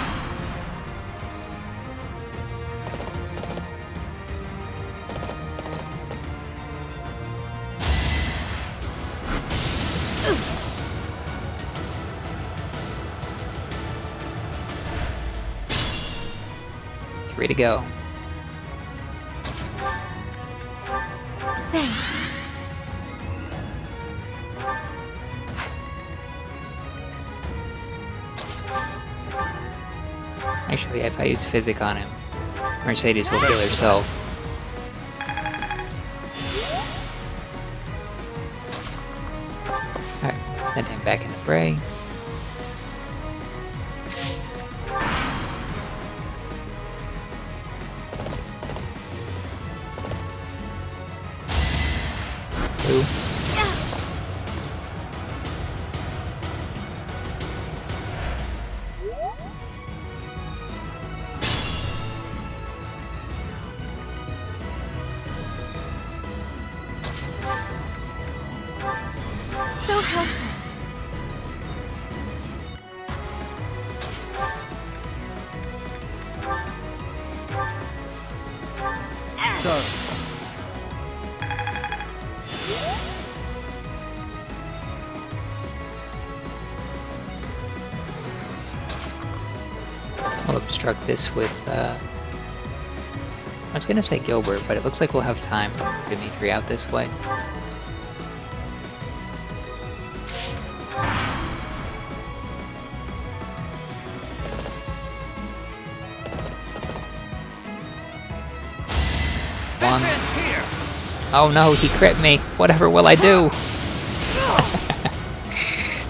Three to go. Thanks. Actually, if I use Physic on him, Mercedes will heal herself. Alright, send him back in the fray. Ooh. 'll obstruct this with, I was gonna say Gilbert, but it looks like we'll have time to move Dimitri out this way. One. Oh no, he crit me! Whatever will I do?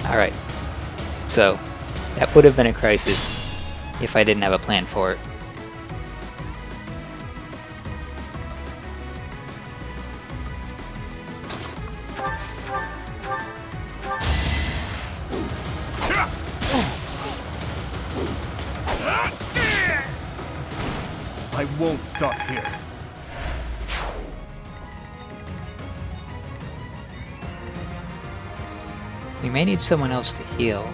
Alright. So, that would have been a crisis if I didn't have a plan for it. I won't stop here. We may need someone else to heal.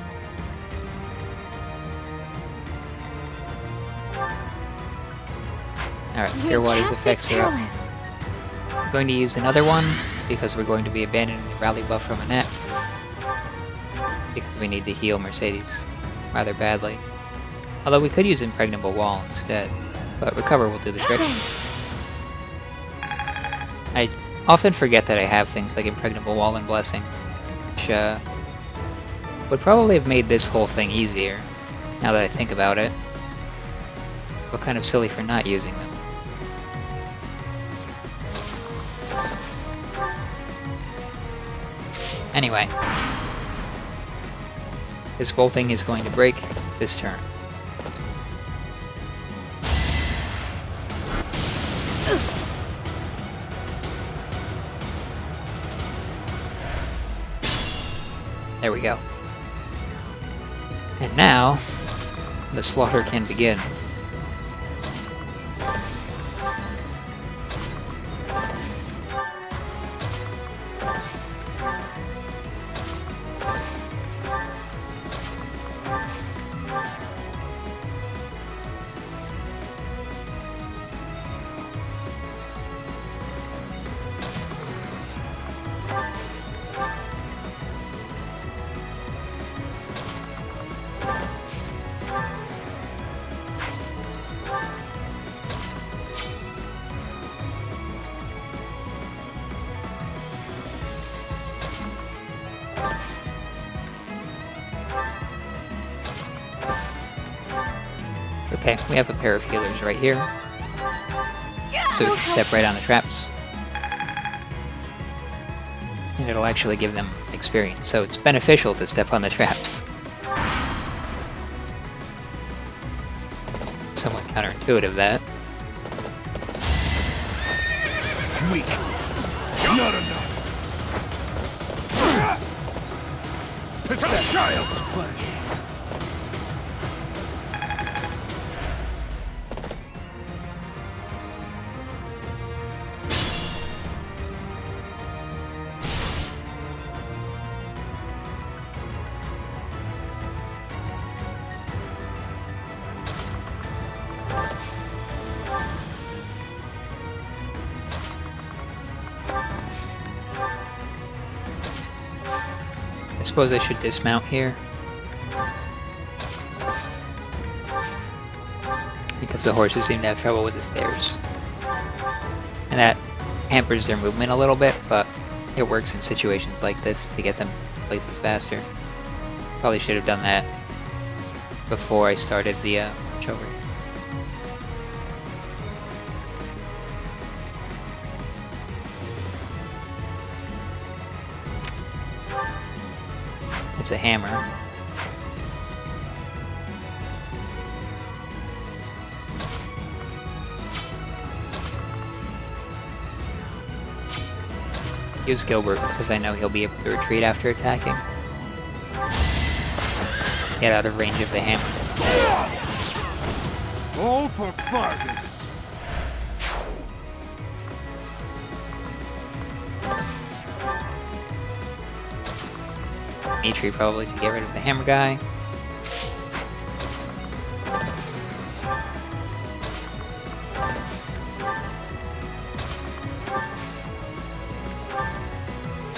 Alright, Pure Water's effects are up. I'm going to use another one, because we're going to be abandoning the rally buff from Annette. Because we need to heal Mercedes rather badly. Although we could use Impregnable Wall instead, but Recover will do the trick. I often forget that I have things like Impregnable Wall and Blessing, which would probably have made this whole thing easier, now that I think about it. But kind of silly for not using them. Anyway. This bolting is going to break this turn. There we go. And now, the slaughter can begin. Okay, we have a pair of healers right here. So we can step right on the traps. And it'll actually give them experience, so it's beneficial to step on the traps. Somewhat counterintuitive, that. Weak. Not enough. It's a child's play. I suppose I should dismount here. Because the horses seem to have trouble with the stairs. And that hampers their movement a little bit, but it works in situations like this to get them places faster. Probably should have done that before I started the march over. It's a hammer. Use Gilbert because I know he'll be able to retreat after attacking. Get out of range of the hammer. All for Vargas. Mitri probably to get rid of the hammer guy.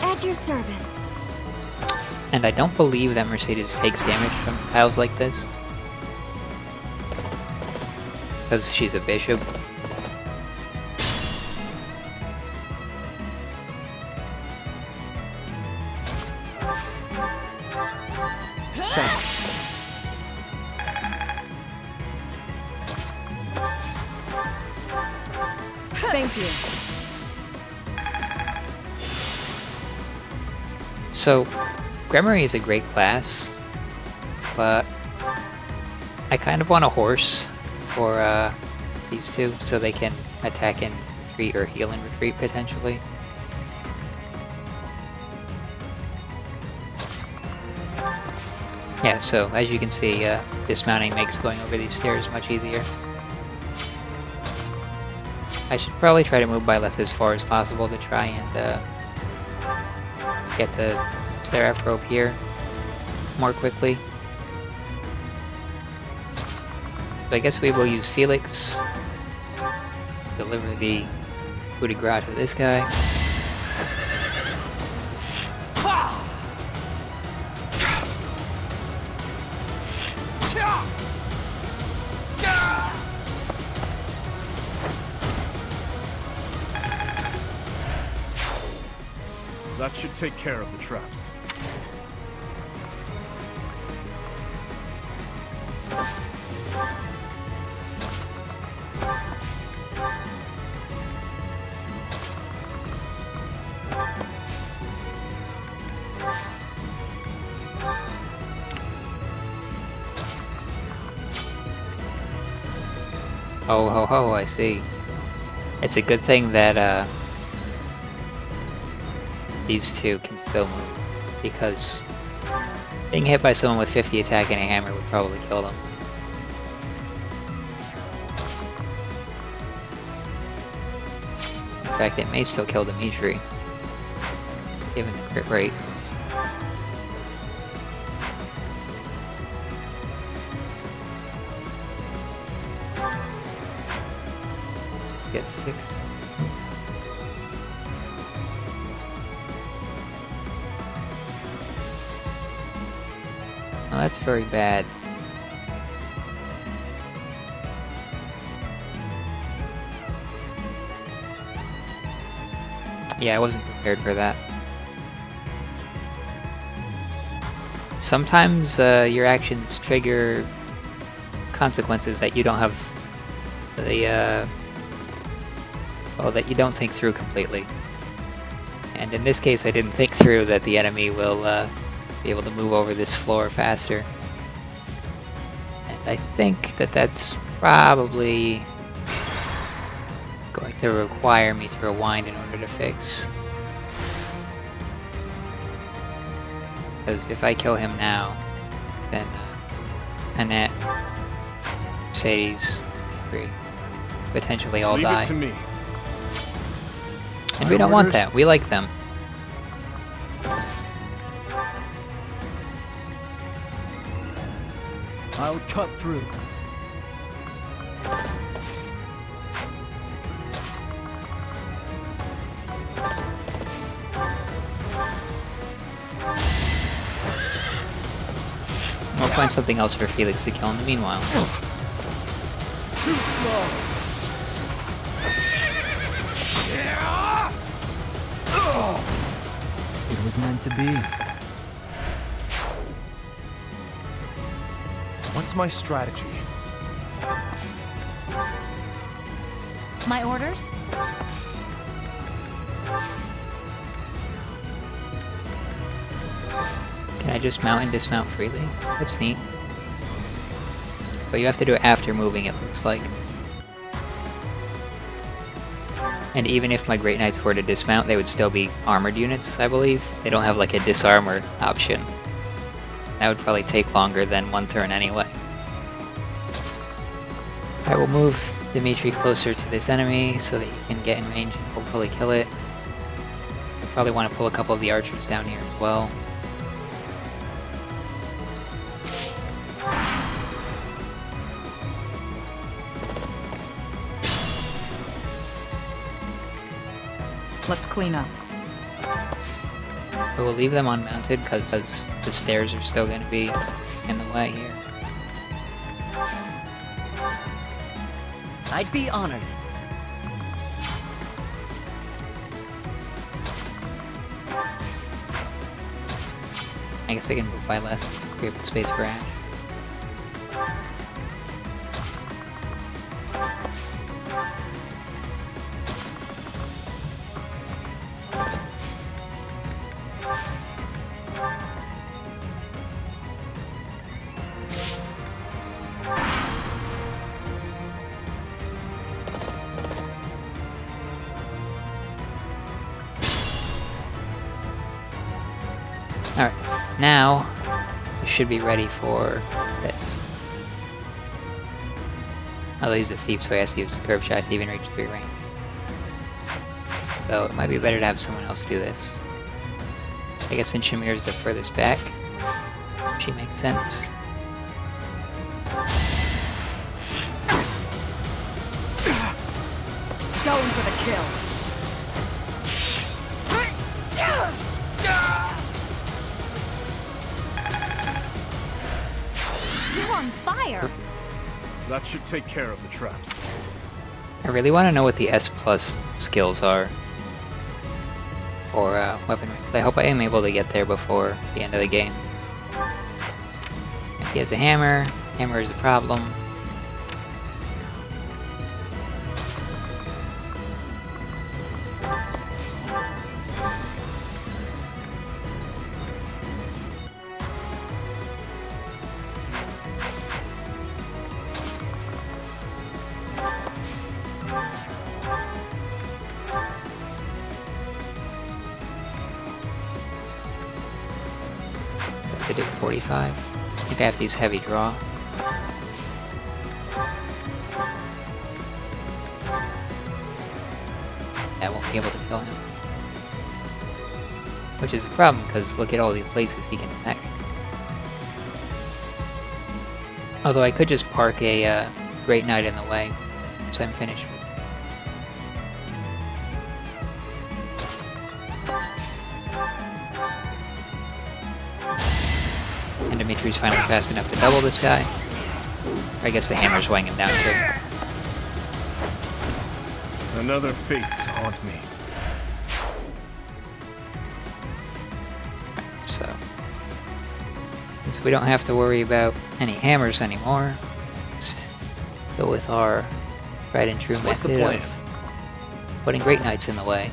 At your service. And I don't believe that Mercedes takes damage from tiles like this. Because she's a bishop. Thanks. Thank you. So, Gremory is a great class, but I kind of want a horse for these two so they can attack and retreat or heal and retreat potentially. Yeah, so as you can see, dismounting makes going over these stairs much easier. I should probably try to move by left as far as possible to try and get the Seraph rope here more quickly. So I guess we will use Felix. Deliver the coup de grace to this guy. That should take care of the traps. Oh ho ho, I see. It's a good thing that these two can still move, because being hit by someone with 50 attack and a hammer would probably kill them. In fact, it may still kill Dimitri, given the crit rate. Get 6. Oh, that's very bad. Yeah, I wasn't prepared for that. Sometimes your actions trigger consequences that you don't have the well, that you don't think through completely. And in this case, I didn't think through that the enemy will be able to move over this floor faster. And I think that that's probably going to require me to rewind in order to fix. Because if I kill him now, then Annette, Mercedes, potentially all Leave die. it to me. And we don't want that. We like them. I'll cut through. We'll find something else for Felix to kill in the meanwhile. Too slow. It was meant to be. What's my strategy? My orders? Can I just mount and dismount freely? That's neat. But you have to do it after moving, it looks like. And even if my Great Knights were to dismount, they would still be armored units, I believe. They don't have like a disarmor option. That would probably take longer than one turn anyway. I will move Dimitri closer to this enemy so that he can get in range and hopefully kill it. I probably want to pull a couple of the archers down here as well. Let's clean up. I will leave them unmounted because the stairs are still going to be in the way here. I'd be honored. I guess I can move by left, free up the space for Ash. Alright, now we should be ready for this. Although he's a thief, so he has to use curve shot to even reach 3 range. So it might be better to have someone else do this. I guess since Shamir is the furthest back, she makes sense. Going for the kill. You're on fire! That should take care of the traps. I really want to know what the S+ skills are. for weaponry. So I hope I am able to get there before the end of the game. If he has a hammer, hammer is a problem. I did 45. I think I have to use heavy draw. I won't be able to kill him. Which is a problem, because look at all these places he can attack. Although I could just park a Great Knight in the way, so I'm finished with it. And Dimitri's finally fast enough to double this guy. Or I guess the hammer's weighing him down too. Another face to haunt me. So we don't have to worry about any hammers anymore. Just go with our tried and true What's the method plan? of putting Great Knights in the way.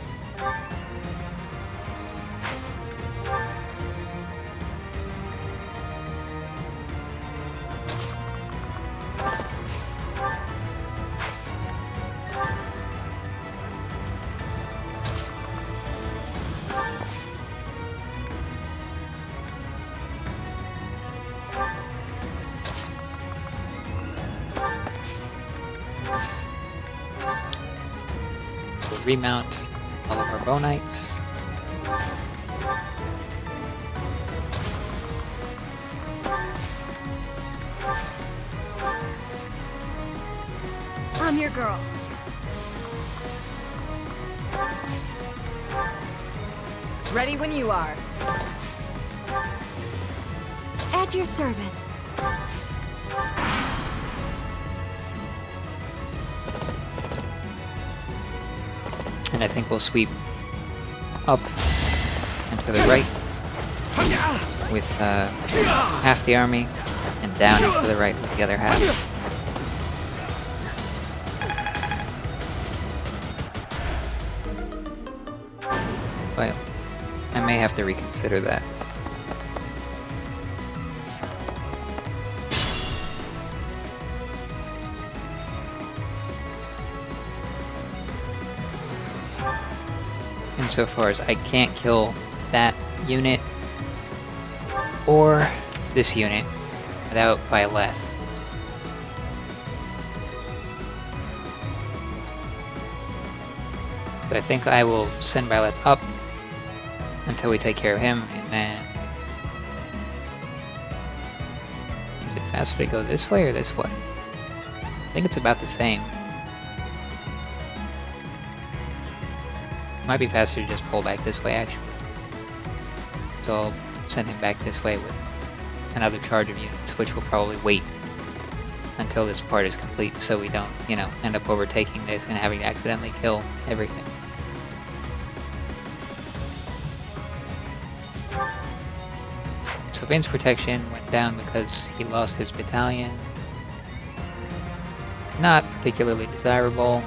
We'll remount all of our bow knights. I'm your girl. Ready when you are. At your service. And I think we'll sweep up and to the right with half the army, and down and to the right with the other half. But I may have to reconsider that. Insofar as I can't kill that unit or this unit without Byleth. But I think I will send Byleth up until we take care of him, and then... Is it faster to go this way or this way? I think it's about the same. Might be faster to just pull back this way, actually. So I'll send him back this way with another charge of units, which will probably wait until this part is complete, so we don't, you know, end up overtaking this and having to accidentally kill everything. So Vane's protection went down because he lost his battalion. Not particularly desirable.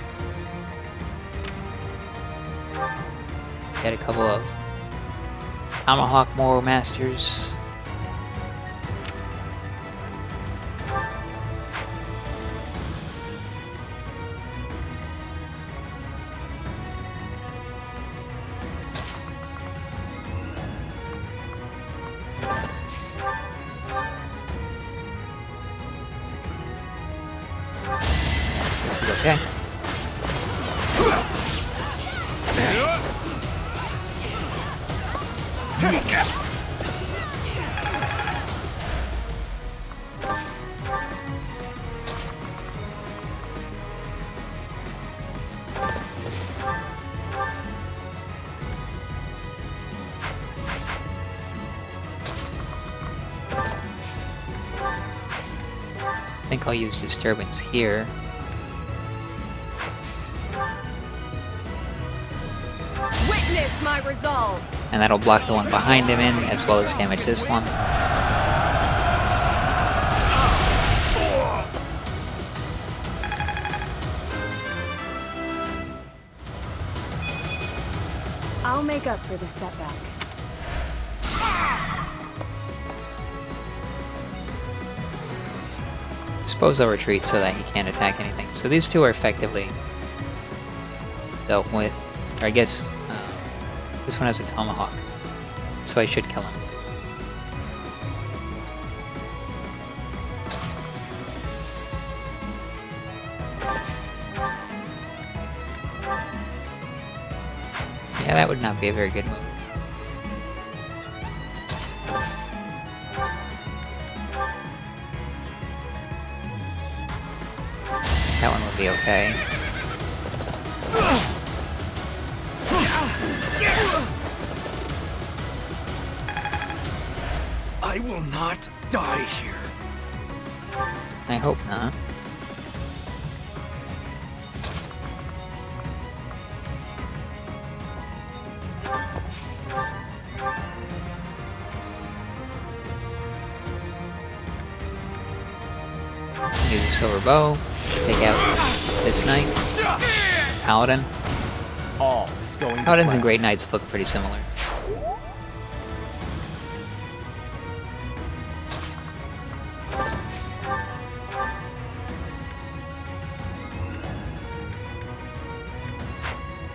Get a couple of Tomahawk Moral Masters. This is okay. I think I'll use disturbance here. Witness my resolve. And that'll block the one behind him in, as well as damage this one. I'll make up for the setback. Suppose I'll retreat so that he can't attack anything. So these two are effectively dealt with. Or I guess this one has a tomahawk, so I should kill him. Yeah, that would not be a very good move. That one would be okay. I will not die here. I hope not. Use the silver bow. Take out this knight. Paladin. All is going to Paladins plan. and Great Knights look pretty similar.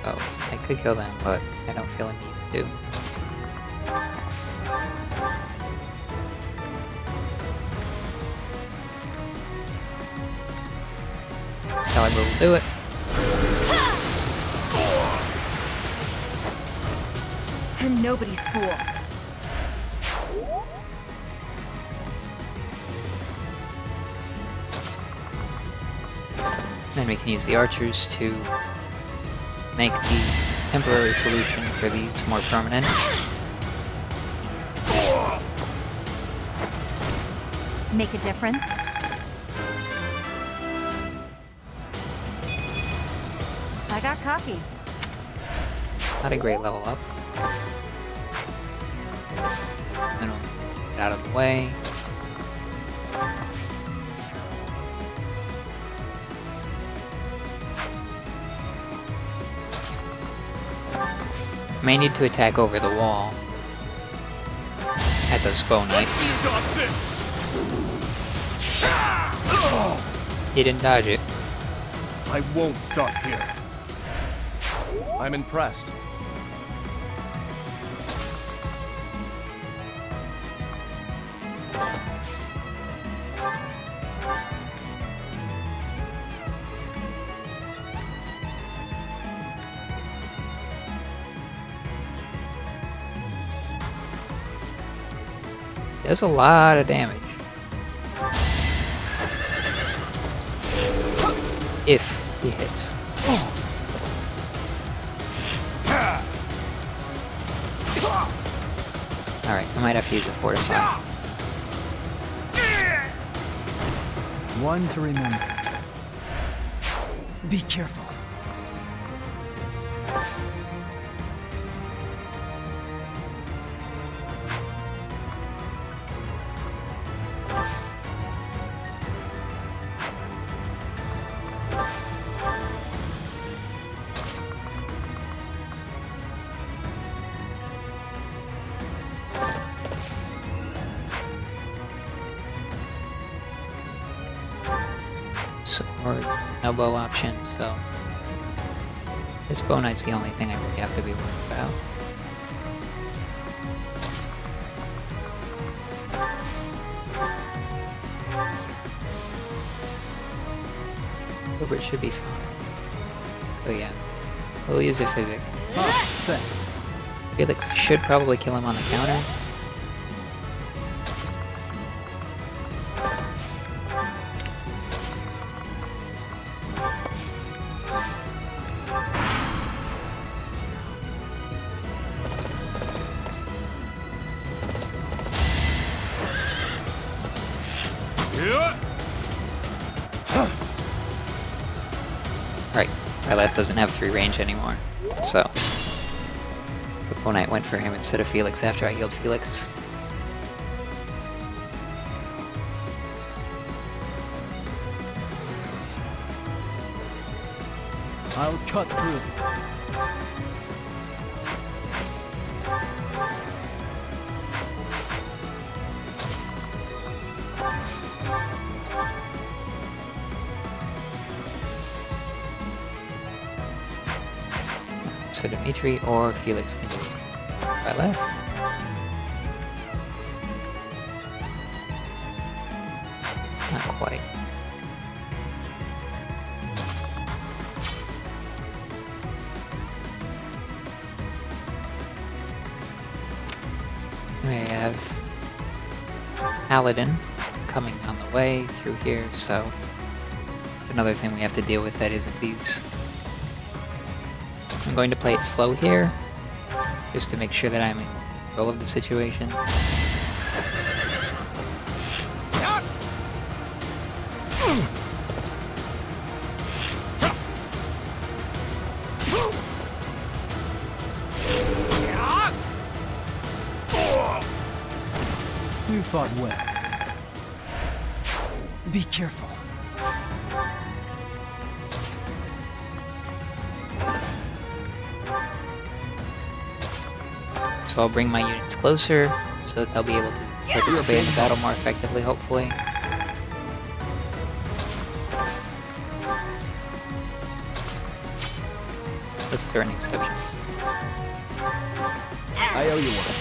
Oh, I could kill them, but I don't feel a need to. Caliber will do it. I'm nobody's fool. Then we can use the archers to make the temporary solution for these more permanent. Make a difference? I got cocky. Not a great level up. Then we'll get out of the way. May need to attack over the wall at those bow knights. He didn't dodge it. I won't stop here. I'm impressed. Does a lot of damage. If he hits. Alright, I might have to use a fortify. One to remember. Be careful. Sword, no bow option, so this bow knight's the only thing I really have to be worried about. Gilbert should be fine. Oh yeah, we'll use a physic. Oh, thanks. Felix should probably kill him on the counter. Right, Byleth doesn't have 3 range anymore, so Opponent went for him instead of Felix after I healed Felix. I'll cut through. So Dimitri or Felix can do it. Right left. Not quite. We have Paladin coming down the way through here, so another thing we have to deal with that isn't these. I'm going to play it slow here, just to make sure that I'm in control of the situation. You fought well. Be careful. So I'll bring my units closer, so that they'll be able to participate in the battle more effectively, hopefully. With certain exceptions. I owe you one.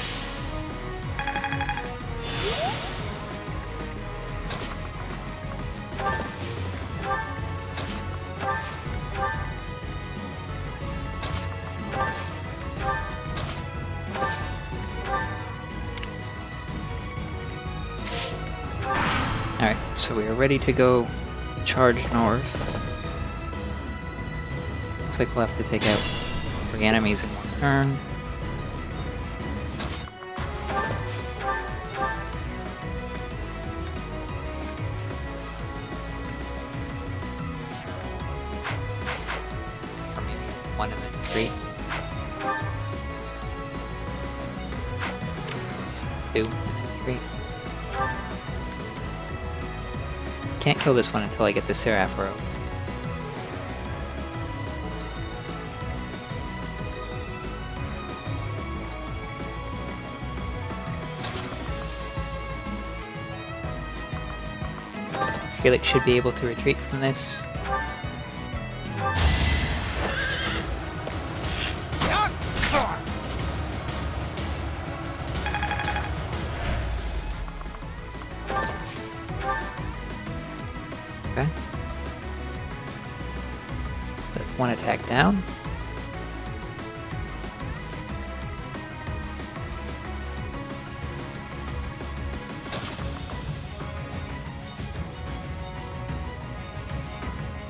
Alright, so we are ready to go charge north. Looks like we'll have to take out 3 enemies in one turn. Or maybe 1 and then 3. 2 and then 3. Can't kill this one until I get the Seraph Robe. Felix should be able to retreat from this. Okay. That's 1 attack down.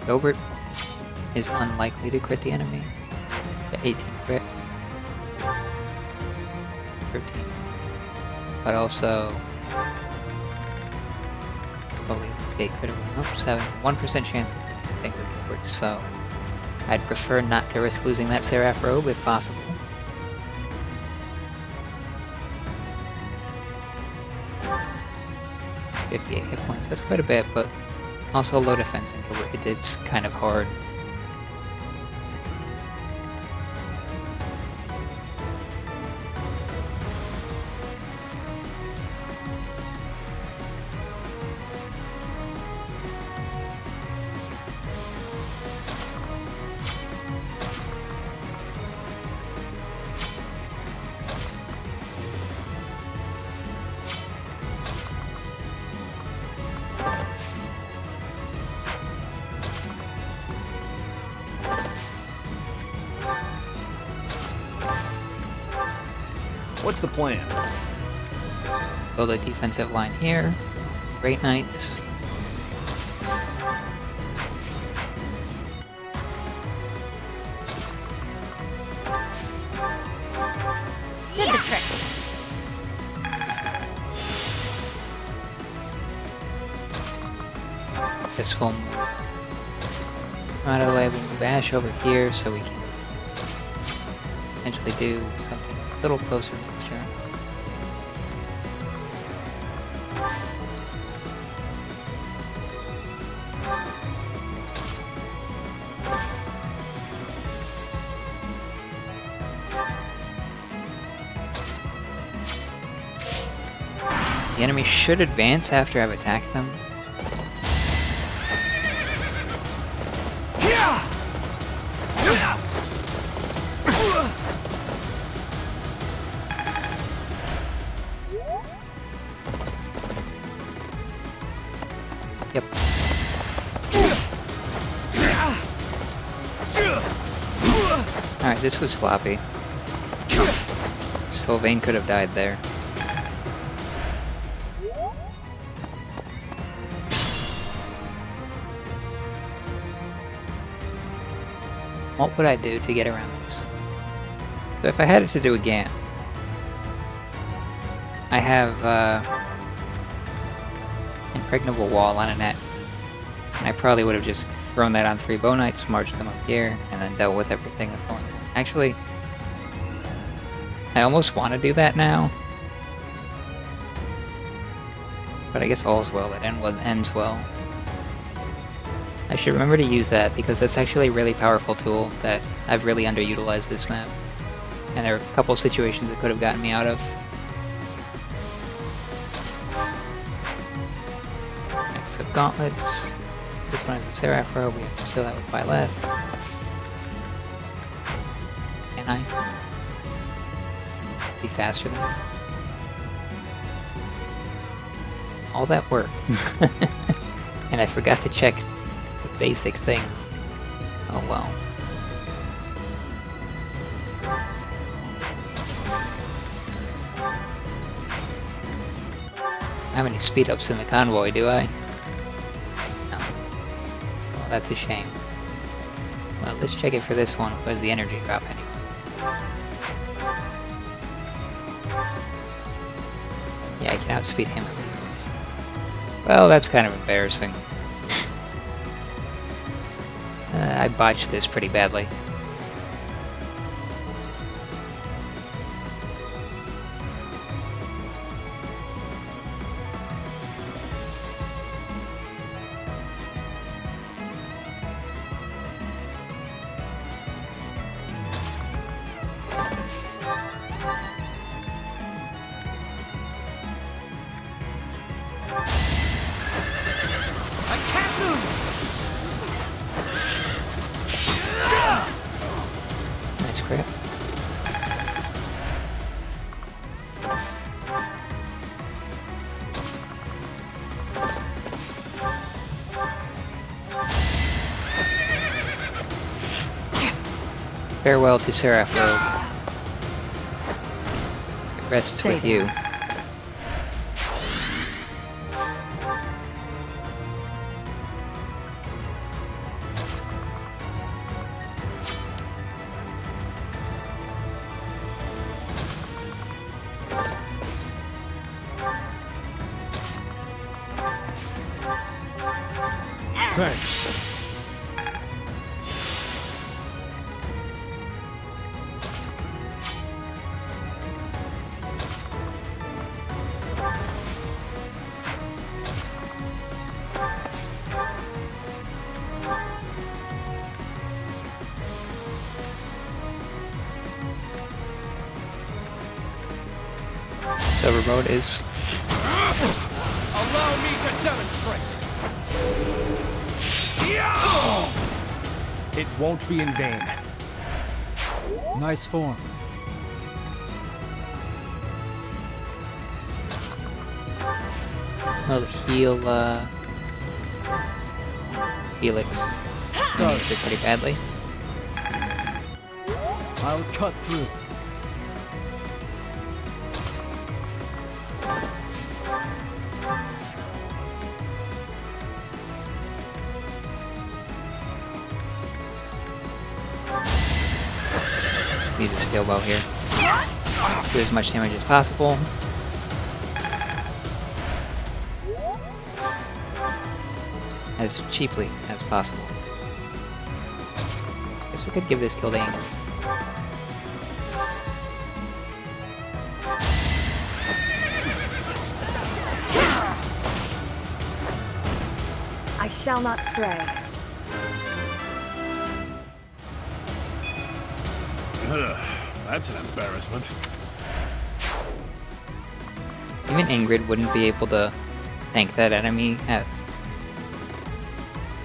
Gilbert is unlikely to crit the enemy. The 18 crit. 13. But also... Probably escape critical. Nope, 1% chance of thing with Gilbert, so... I'd prefer not to risk losing that Seraph Robe if possible. .58 hit points, that's quite a bit, but also low defense and Gilbert, it's kind of hard. What's the plan? Build a defensive line here. Great Knights. Did the trick. This will move out of the way. We'll move Ash over here so we can potentially do something A little closer next turn. The enemy should advance after I've attacked them. Yep. Alright, this was sloppy. Sylvain could have died there. What would I do to get around this? So if I had it to do again, I have impregnable wall on a net, and I probably would have just thrown that on 3 bow knights, marched them up here, and then dealt with everything the following turn. Actually, I almost want to do that now, but I guess all's well that ends well. I should remember to use that, because that's actually a really powerful tool that I've really underutilized this map. And there are a couple situations it could have gotten me out of. Next up, gauntlets. This one is a Seraph robe, we have to seal that with Byleth. Can I? Be faster than that? All that work. And I forgot to check basic things. Oh well. How many speed ups in the convoy, do I? No. Well, that's a shame. Well, let's check it for this one. Where's the energy drop anyway? Yeah, I can outspeed him at least. Well, that's kind of embarrassing. I botched this pretty badly. Nice crit. Farewell to Seraph Robe. It rests with you. Thanks. Silver Mode is... Allow me to demonstrate. It won't be in vain. Nice form. Well, heal, Felix. Sorry. Used it pretty badly. I'll cut through. Use a steel bow here. Do as much damage as possible. As cheaply as possible. Guess we could give this kill to Angel. I shall not stray. Ugh, that's an embarrassment. Even Ingrid wouldn't be able to tank that enemy at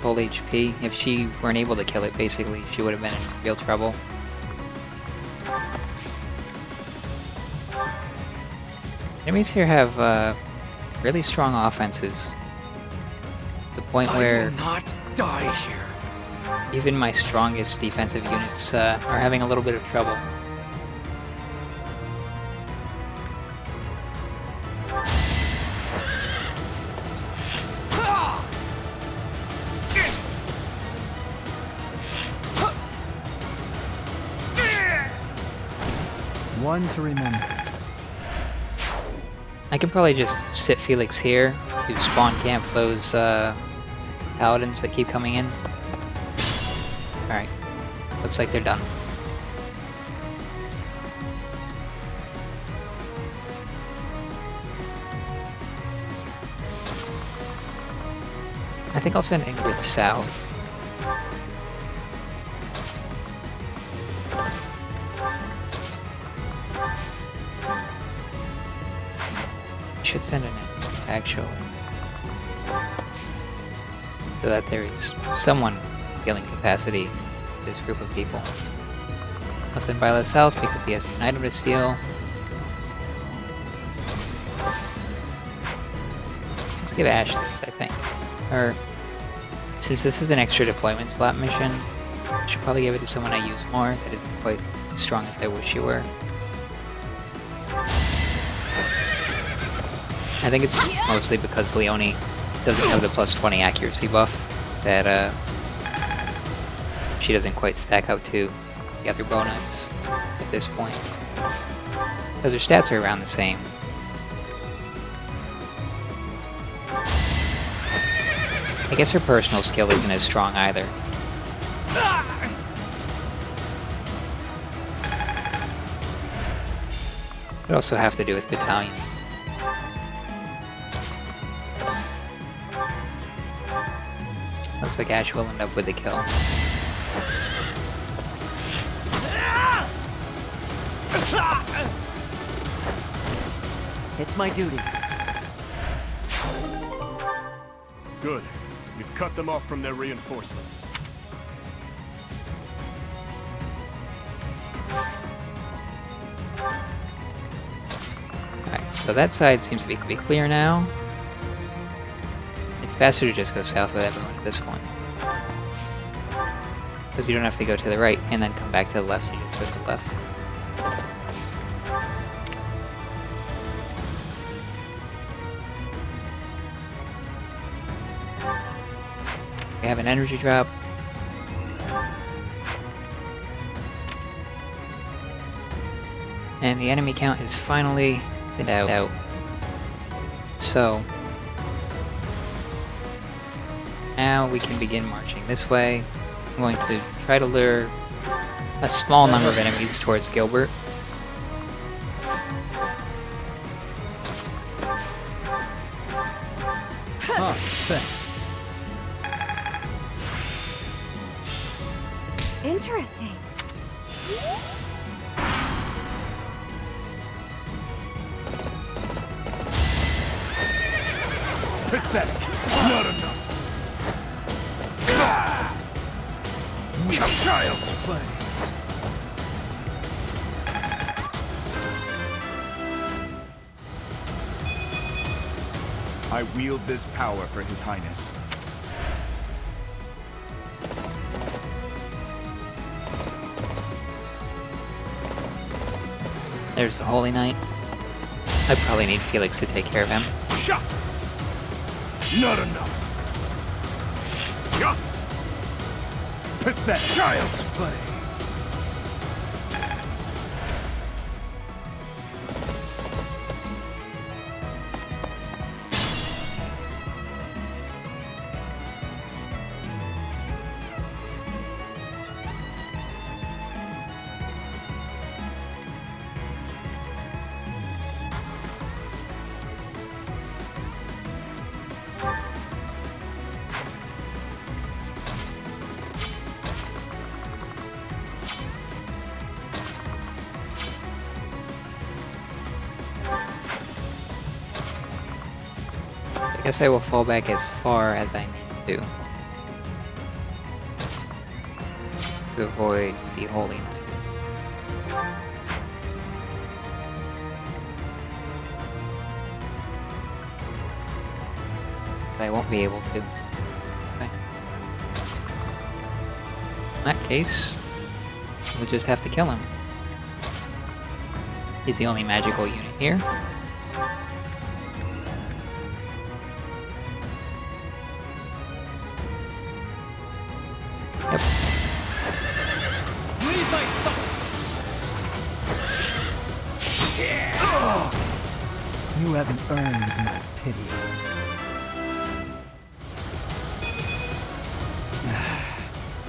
full HP. If she weren't able to kill it, basically, she would have been in real trouble. Enemies here have really strong offenses. To the point where I will not die here. even my strongest defensive units are having a little bit of trouble. One to remember. I can probably just sit Felix here to spawn camp those paladins that keep coming in. Alright, looks like they're done. I think I'll send Ingrid south. Should send an in, actually. So that there is someone feeling capacity to this group of people. I'll send Violet south because he has an item to steal. Let's give Ash this, I think. Or, since this is an extra deployment slot mission, I should probably give it to someone I use more that isn't quite as strong as I wish you were. I think it's mostly because Leone doesn't have the plus 20 accuracy buff that she doesn't quite stack out to the other bow knights at this point. Because her stats are around the same. I guess her personal skill isn't as strong either. Could also have to do with battalions. Looks like Ash will end up with the kill. It's my duty. Good. We've cut them off from their reinforcements. Alright, so that side seems to be clear now. It's faster to just go south with everyone at this point. Because you don't have to go to the right and then come back to the left, you just go to the left. We have an energy drop. And the enemy count is finally thinned out. So, now we can begin marching this way. I'm going to try to lure a small number of enemies towards Gilbert. Ah, thanks. Interesting. Pathetic. Not enough. We child's play. I wield this power for His Highness. There's the Holy Knight. I probably need Felix to take care of him. Shot. Not enough. Yeah. Pathetic. Child's play. I guess I will fall back as far as I need to avoid the Holy Knight. But I won't be able to. Okay. In that case, we'll just have to kill him. He's the only magical unit here. Yep. You haven't earned my pity.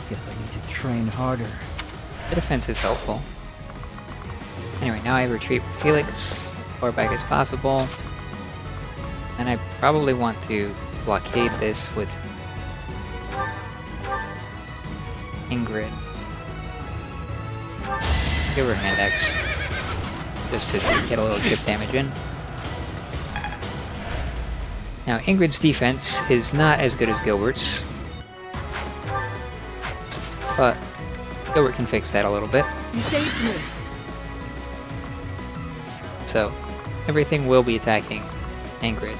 Guess I need to train harder. The defense is helpful. Anyway, now I retreat with Felix, as far back as possible. And I probably want to blockade this with Ingrid. Give her hand axe, just to get a little chip damage in. Now, Ingrid's defense is not as good as Gilbert's, but Gilbert can fix that a little bit. You saved me. So, everything will be attacking Ingrid.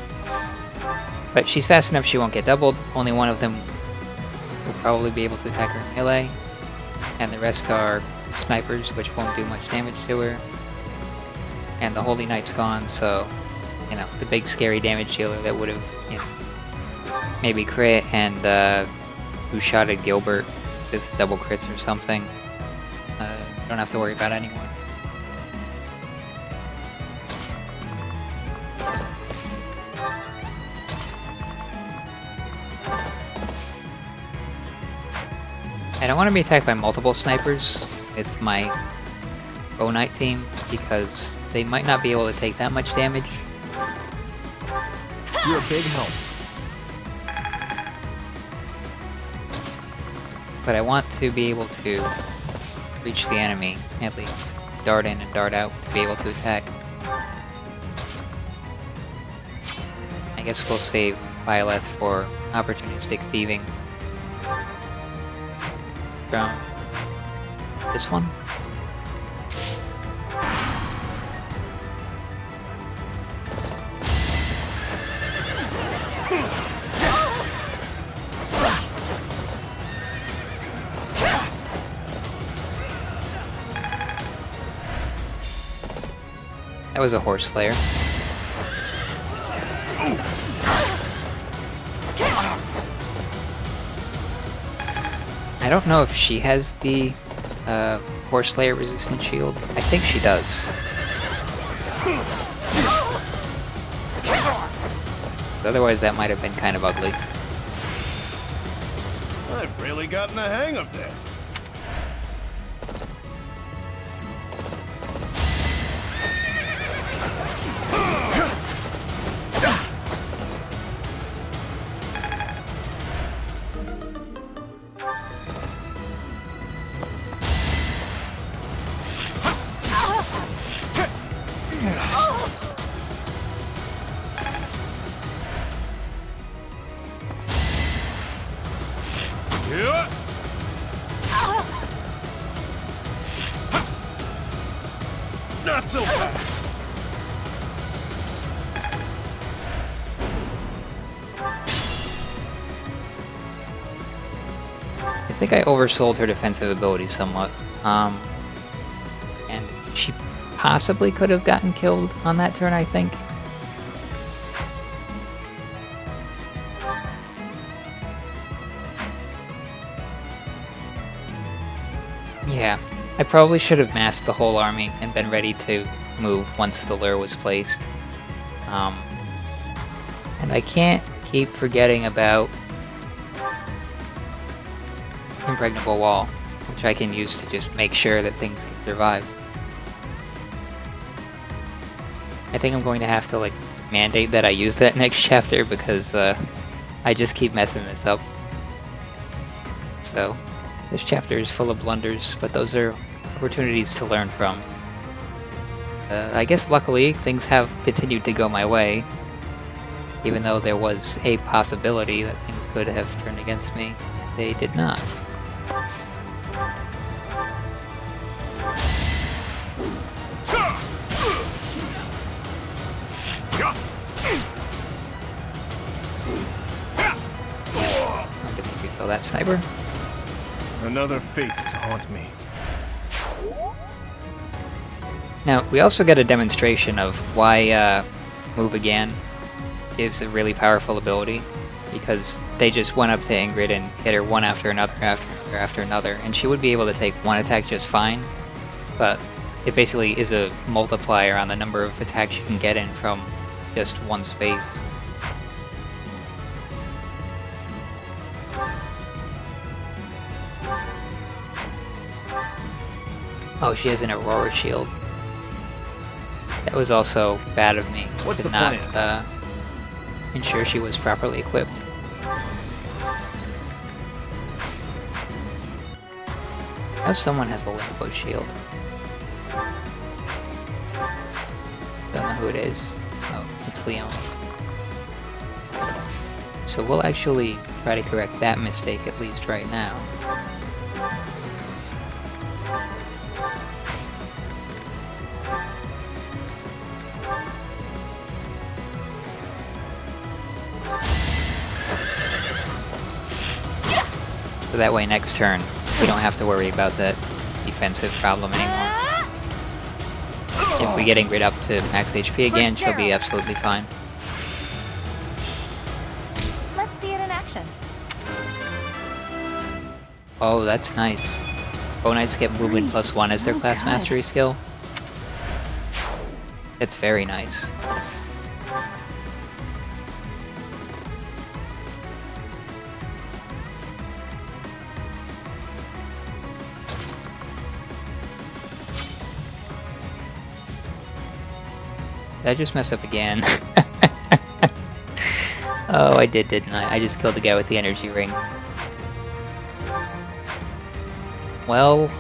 But she's fast enough she won't get doubled. Only one of them will probably be able to attack her in melee. And the rest are snipers, which won't do much damage to her. And the Holy Knight's gone, so, you know, the big scary damage dealer that would have, you know, maybe crit and who shot at Gilbert with double crits or something. Don't have to worry about anymore. I don't want to be attacked by multiple snipers with my Bow Knight team, because they might not be able to take that much damage. You're a big help. But I want to be able to reach the enemy, at least. Dart in and dart out to be able to attack. I guess we'll save Byleth for opportunistic thieving. From this one. That was a horse slayer. I don't know if she has the horse slayer resistant shield. I think she does. Otherwise that might have been kind of ugly. I've really gotten the hang of this. Not so fast. I think I oversold her defensive ability somewhat. And she possibly could have gotten killed on that turn, I think. Yeah, I probably should have massed the whole army and been ready to move once the lure was placed. And I can't keep forgetting about Impregnable Wall, which I can use to just make sure that things can survive. I think I'm going to have to, like, mandate that I use that next chapter, because I just keep messing this up. So, this chapter is full of blunders, but those are opportunities to learn from. I guess luckily things have continued to go my way. Even though there was a possibility that things could have turned against me, they did not. I'm gonna make you kill that sniper. Another face to haunt me. Now, we also get a demonstration of why Move Again is a really powerful ability, because they just went up to Ingrid and hit her one after another, after another, and she would be able to take one attack just fine, but it basically is a multiplier on the number of attacks you can get in from just one space. Oh, she has an Aurora shield. That was also bad of me. What's to the not plan? ensure she was properly equipped. Now someone has a Lampo shield. Don't know who it is. Oh, it's Leon. So we'll actually try to correct that mistake at least right now. So that way next turn, we don't have to worry about that defensive problem anymore. If we get Ingrid up to max HP again, she'll be absolutely fine. Let's see it in action. Oh, that's nice. Bow Knights get movement +1 as their class mastery skill. That's very nice. Did I just mess up again? Oh, I did, didn't I? I just killed the guy with the energy ring. Well,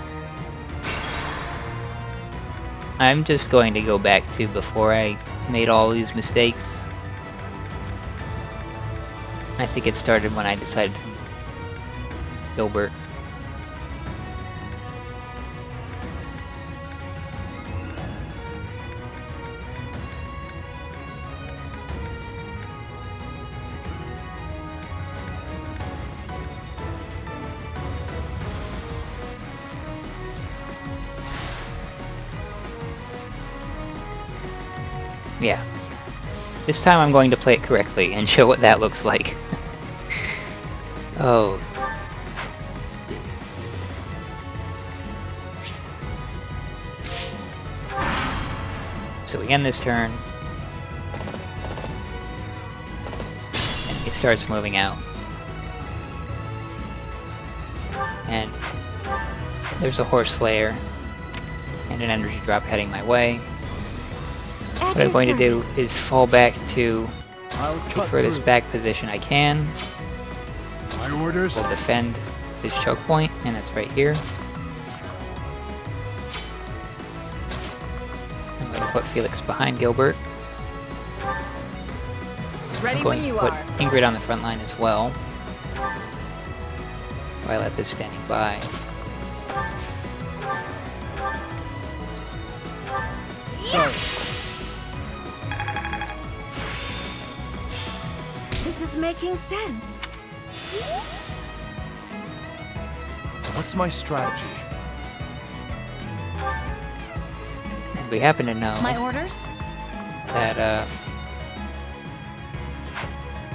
I'm just going to go back to before I made all these mistakes. I think it started when I decided to move Gilbert. Yeah. This time I'm going to play it correctly and show what that looks like. Oh. So we end this turn. And he starts moving out. And there's a Horse Slayer and an energy drop heading my way. What I'm going to do is fall back to the furthest back position I can. My orders. We'll defend this choke point, and it's right here. I'm going to put Felix behind Gilbert. Ready I'm going when you to put are. Ingrid on the front line as well. Violet is standing by. Sorry. This is making sense. What's my strategy? And we happen to know My orders? that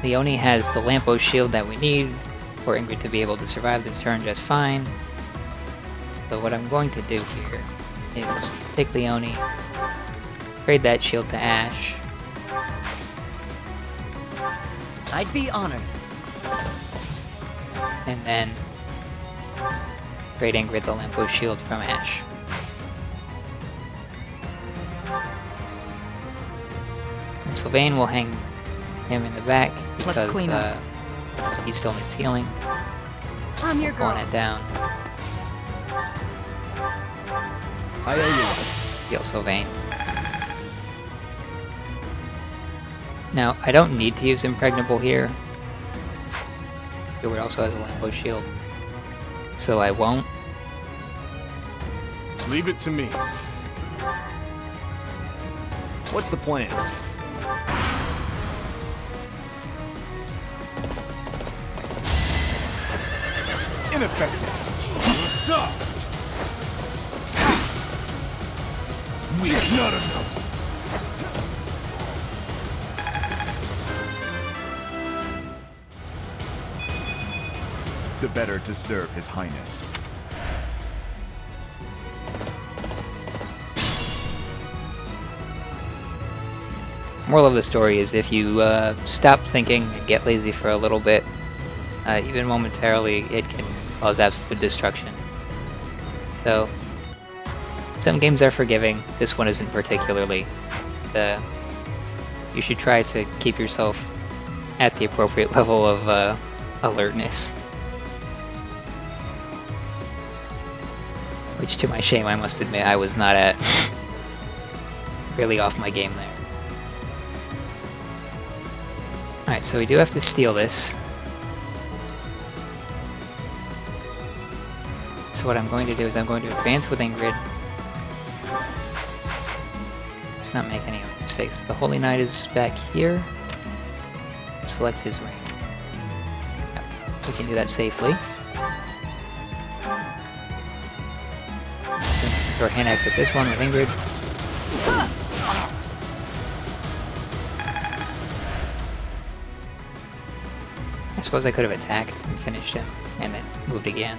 Leone has the Lampo shield that we need for Ingrid to be able to survive this turn just fine. So what I'm going to do here is take Leone, trade that shield to Ash, I'd be honored. and then trade Ingrid the Lampo shield from Ash. And Sylvain will hang him in the back Let's because clean up. he still needs healing. I'm your girl. Pulling it down. Aye, aye, Heal Sylvain. Now, I don't need to use Impregnable here. Gilbert also has a Lambo shield. So I won't. Leave it to me. What's the plan? Ineffective. Soft. Weak. Not enough. The better to serve His Highness. Moral of the story is if you stop thinking and get lazy for a little bit, even momentarily, it can cause absolute destruction. So, some games are forgiving, this one isn't particularly. You should try to keep yourself at the appropriate level of alertness. Which, to my shame, I must admit I was not at. Really off my game there. Alright, so we do have to steal this. So what I'm going to do is I'm going to advance with Ingrid. Let's not make any mistakes. The Holy Knight is back here. Select his range. Yep, we can do that safely. Throw a hand axe at this one with Ingrid. I suppose I could have attacked and finished him, and then moved again.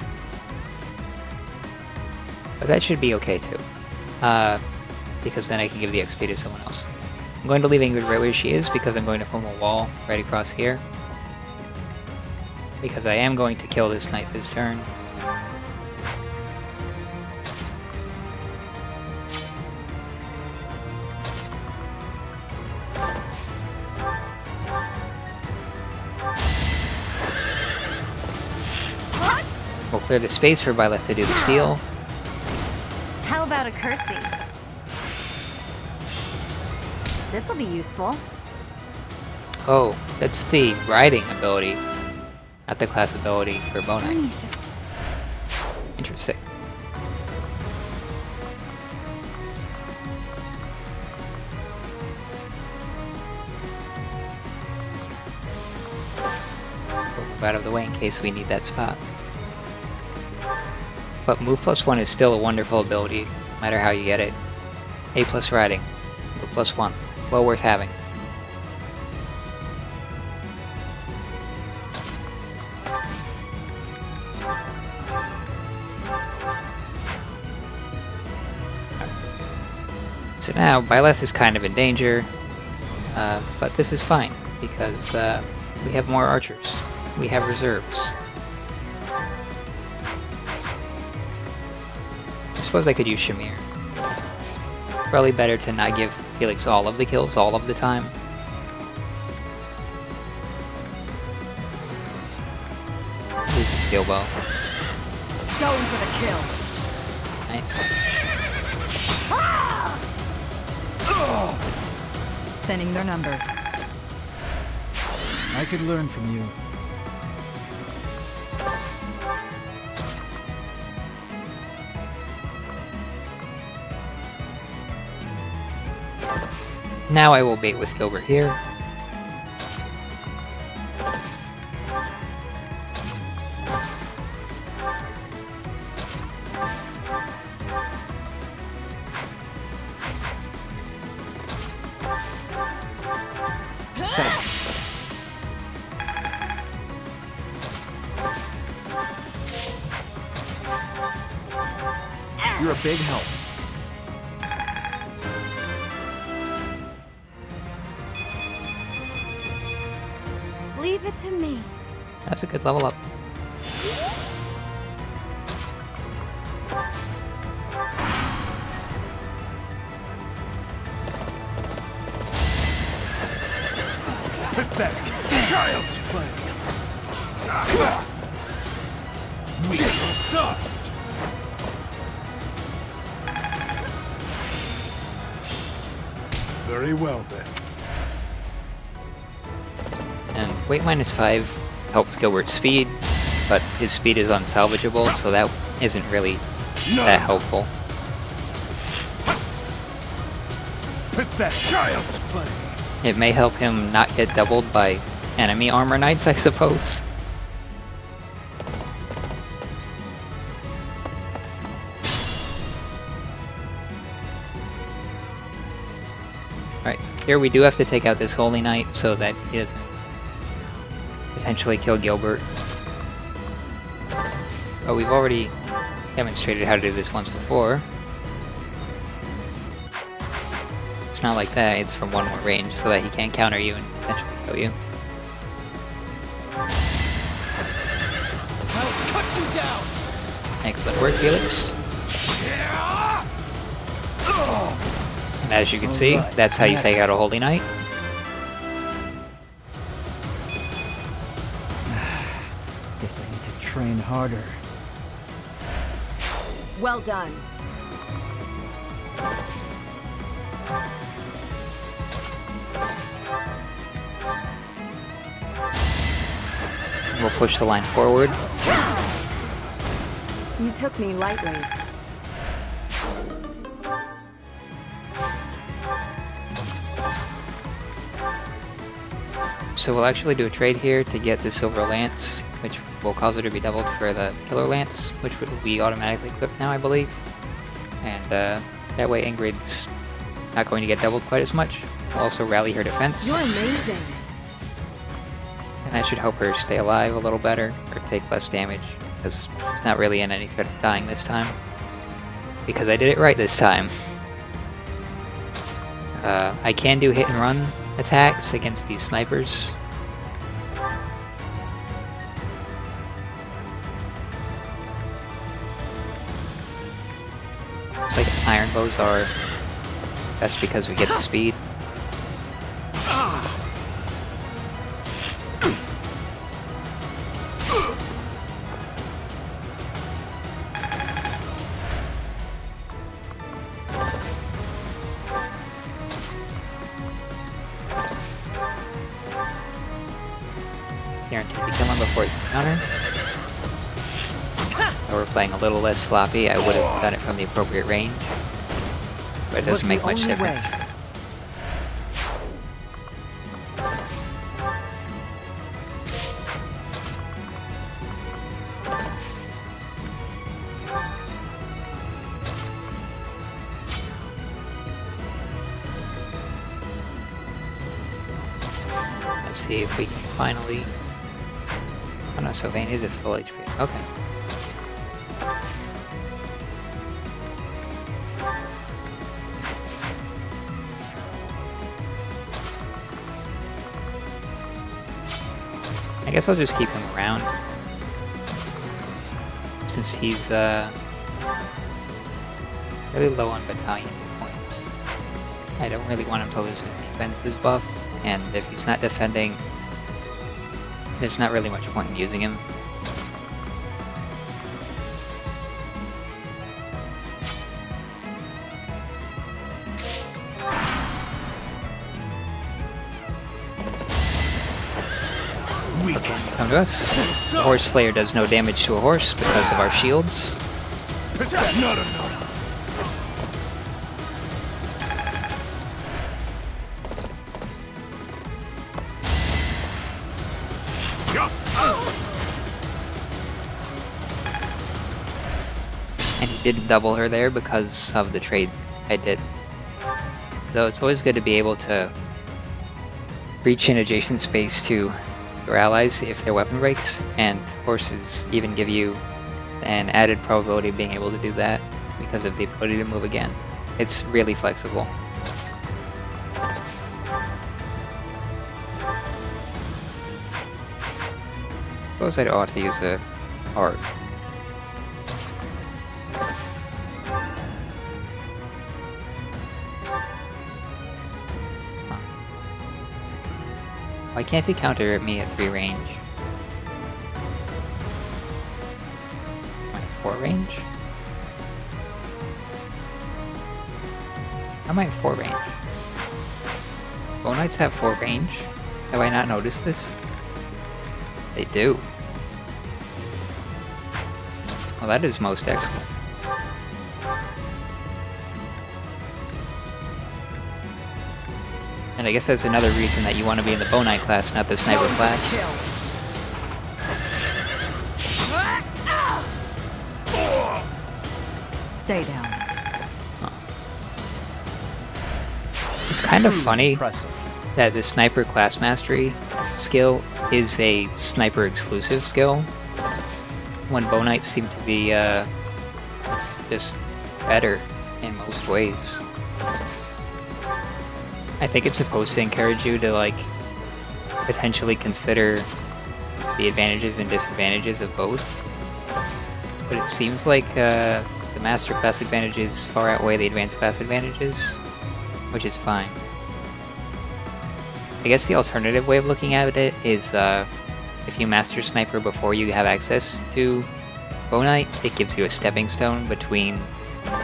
But that should be okay too. Because then I can give the XP to someone else. I'm going to leave Ingrid right where she is, because I'm going to form a wall right across here. Because I am going to kill this knight this turn. We'll clear the space for Byleth to do the steal. How about a curtsy? This'll be useful. Oh, that's the riding ability, not the class ability for Bow Knight. He's just Interesting. We'll move out of the way in case we need that spot. But move +1 is still a wonderful ability, no matter how you get it. A+ riding, move +1, well worth having. So now, Byleth is kind of in danger, but this is fine, because we have more archers. We have reserves. I suppose I could use Shamir. Probably better to not give Felix all of the kills all of the time. Use the steel bow. Going for the kill. Nice. Thinning their numbers. I could learn from you. Now I will bait with Gilbert here. Thanks. You're a big help. Leave it to me. That's a good level up. Pathetic. Child's play. Weak or soft. Very well then. weight -5 helps Gilbert's speed, but his speed is unsalvageable, so that isn't really that helpful. With that child's play. It may help him not get doubled by enemy armor knights, I suppose. Alright, so here we do have to take out this Holy Knight so that he doesn't potentially kill Gilbert. But we've already demonstrated how to do this once before. It's not like that, it's from one more range so that he can't counter you and potentially kill you. I'll cut you down! Excellent work, Felix. And as you can see, that's how you take out a Holy Knight. Guess I need to train harder. Well done. We'll push the line forward. You took me lightly. So we'll actually do a trade here to get the Silver Lance, which will cause her to be doubled for the Killer Lance, which will be automatically equipped now, I believe. And that way Ingrid's not going to get doubled quite as much. We'll also rally her defense. You're amazing. And that should help her stay alive a little better, or take less damage, because she's not really in any threat of dying this time. Because I did it right this time. I can do hit and run attacks against these snipers. Looks like iron bows are best because we get the speed. Guaranteed to kill him before he can counter. Though we're playing a little less sloppy, I would have done it from the appropriate range. But it doesn't make much difference. Let's see if we can finally... Oh no, Sylvain is at full HP. Okay. I guess I'll just keep him around. Since he's really low on battalion points. I don't really want him to lose his defenses buff, and if he's not defending, there's not really much point in using him. Come to us. The Horse Slayer does no damage to a horse because of our shields. And he did double her there because of the trade I did. Though it's always good to be able to reach in adjacent space to your allies if their weapon breaks, and horses even give you an added probability of being able to do that because of the ability to move again. It's really flexible. Suppose I ought to use a art. Why can't he counter at me at 3 range? Am I at 4 range? How am I at 4 range? Bow Knights have 4 range? Have I not noticed this? They do. Well, that is most excellent. And I guess that's another reason that you want to be in the Bow Knight class, not the Sniper class. Stay down. It's kind of funny Impressive. that the Sniper class mastery skill is a Sniper exclusive skill, when Bow Knights seem to be just better in most ways. I think it's supposed to encourage you to, like, potentially consider the advantages and disadvantages of both. But it seems like the Master class advantages far outweigh the Advanced class advantages, which is fine. I guess the alternative way of looking at it is if you Master Sniper before you have access to Bow Knight, it gives you a stepping stone between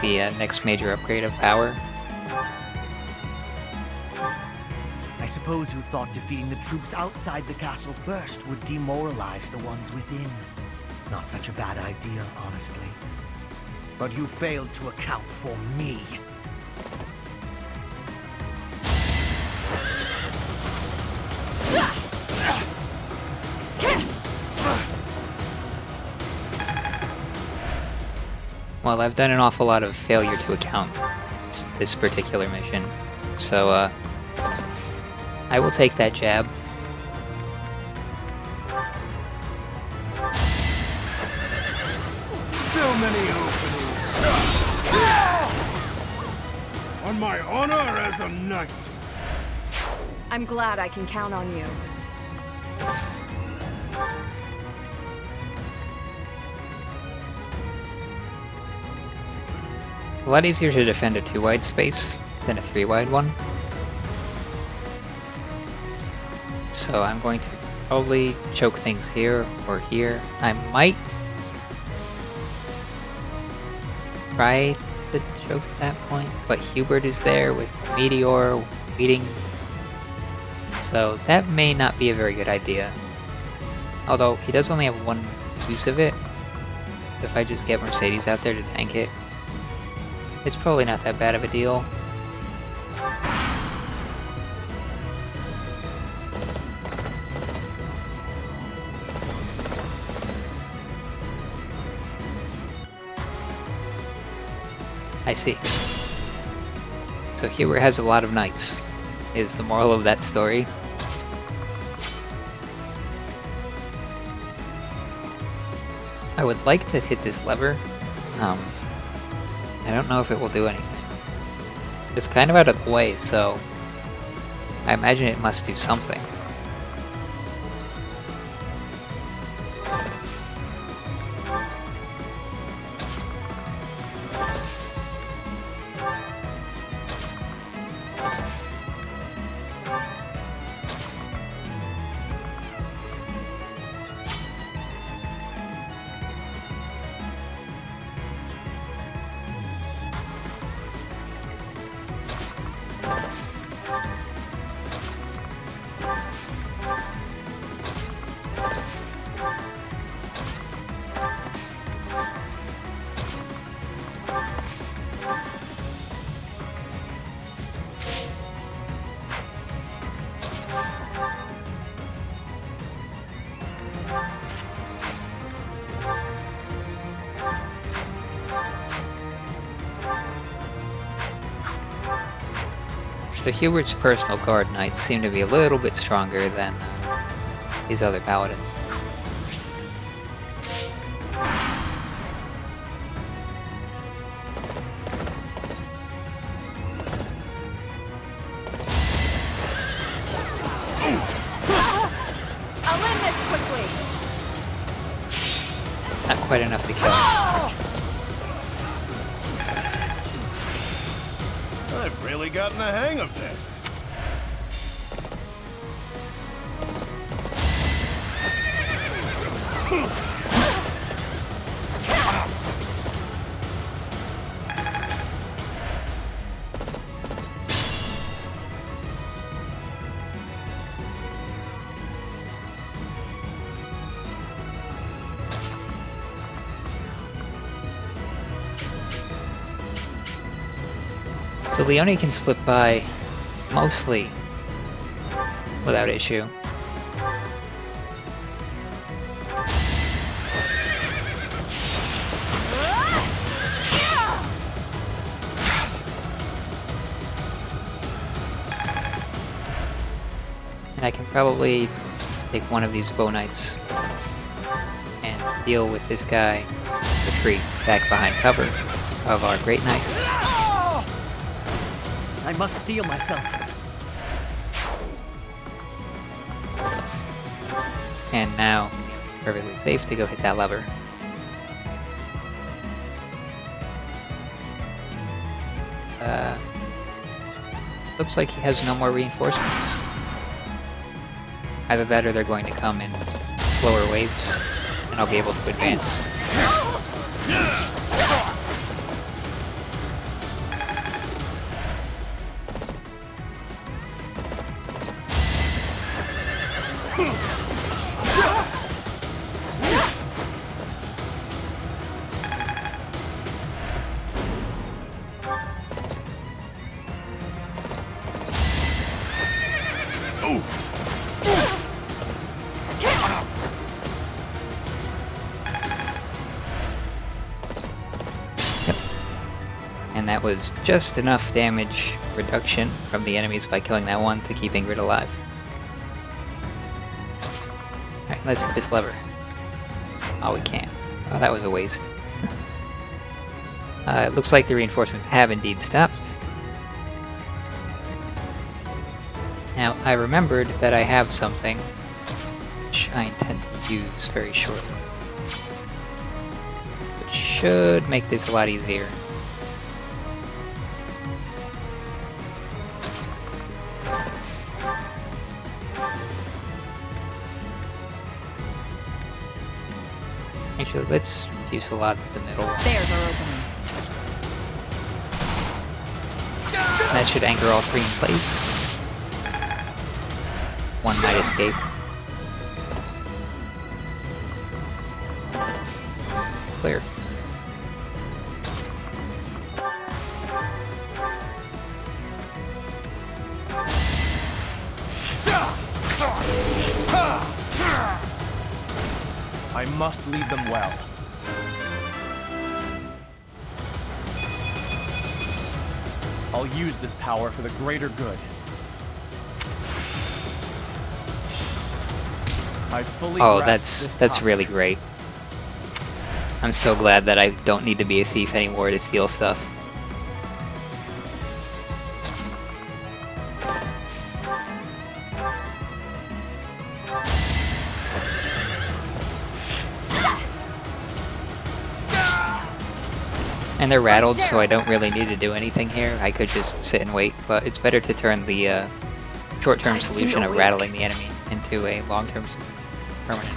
the next major upgrade of power. I suppose you thought defeating the troops outside the castle first would demoralize the ones within. Not such a bad idea, honestly. But you failed to account for me. Well, I've done an awful lot of failure to account this particular mission, so I will take that jab. So many openings. On my honor as a knight. I'm glad I can count on you. A lot easier to defend a 2-wide space than a 3-wide one. So I'm going to probably choke things here or here. I might try to choke that point, but Hubert is there with Meteor waiting. So that may not be a very good idea. Although he does only have one use of it. If I just get Mercedes out there to tank it, it's probably not that bad of a deal. I see. So Hubert has a lot of knights, is the moral of that story. I would like to hit this lever. I don't know if it will do anything. It's kind of out of the way, so I imagine it must do something. So Hubert's personal guard knights seem to be a little bit stronger than these other paladins. I'll end this quickly. Not quite enough to kill. I've really gotten the hang of this. So Leone can slip by mostly without issue. And I can probably take one of these bow knights and deal with this guy, retreat back behind cover of our great knights. I must steel myself. And now it's perfectly safe to go hit that lever. Looks like he has no more reinforcements. Either that or they're going to come in slower waves, and I'll be able to advance. And that was just enough damage reduction from the enemies by killing that one to keep Ingrid alive. Alright, let's hit this lever. Oh, we can't. Oh, that was a waste. It looks like the reinforcements have indeed stopped. Now, I remembered that I have something which I intend to use very shortly. Which should make this a lot easier. Actually, let's use a lot of the middle one. There's our opening. That should anchor all three in place. One might escape. Clear. I must lead them well. I'll use this power for the greater good. I fully Oh, grasp this that's topic. really great. I'm so glad that I don't need to be a thief anymore to steal stuff. And they're rattled, so I don't really need to do anything here. I could just sit and wait, but it's better to turn the short-term solution of rattling the enemy into a long-term permanent.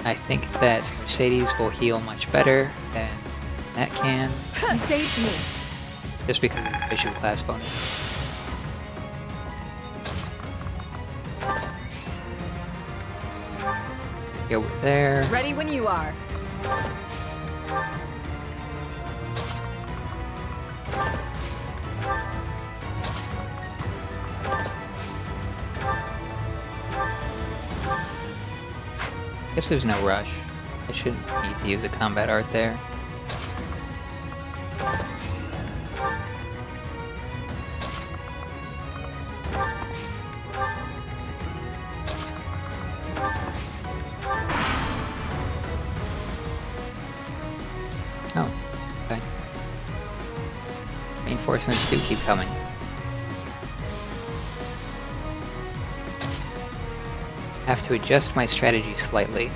I think that Mercedes will heal much better than that can, You saved me. just because of the visual class bonus. Go over there. Ready when you are. Guess there's no rush. I shouldn't need to use a combat art there. Oh, okay. Reinforcements do keep coming. Have to adjust my strategy slightly.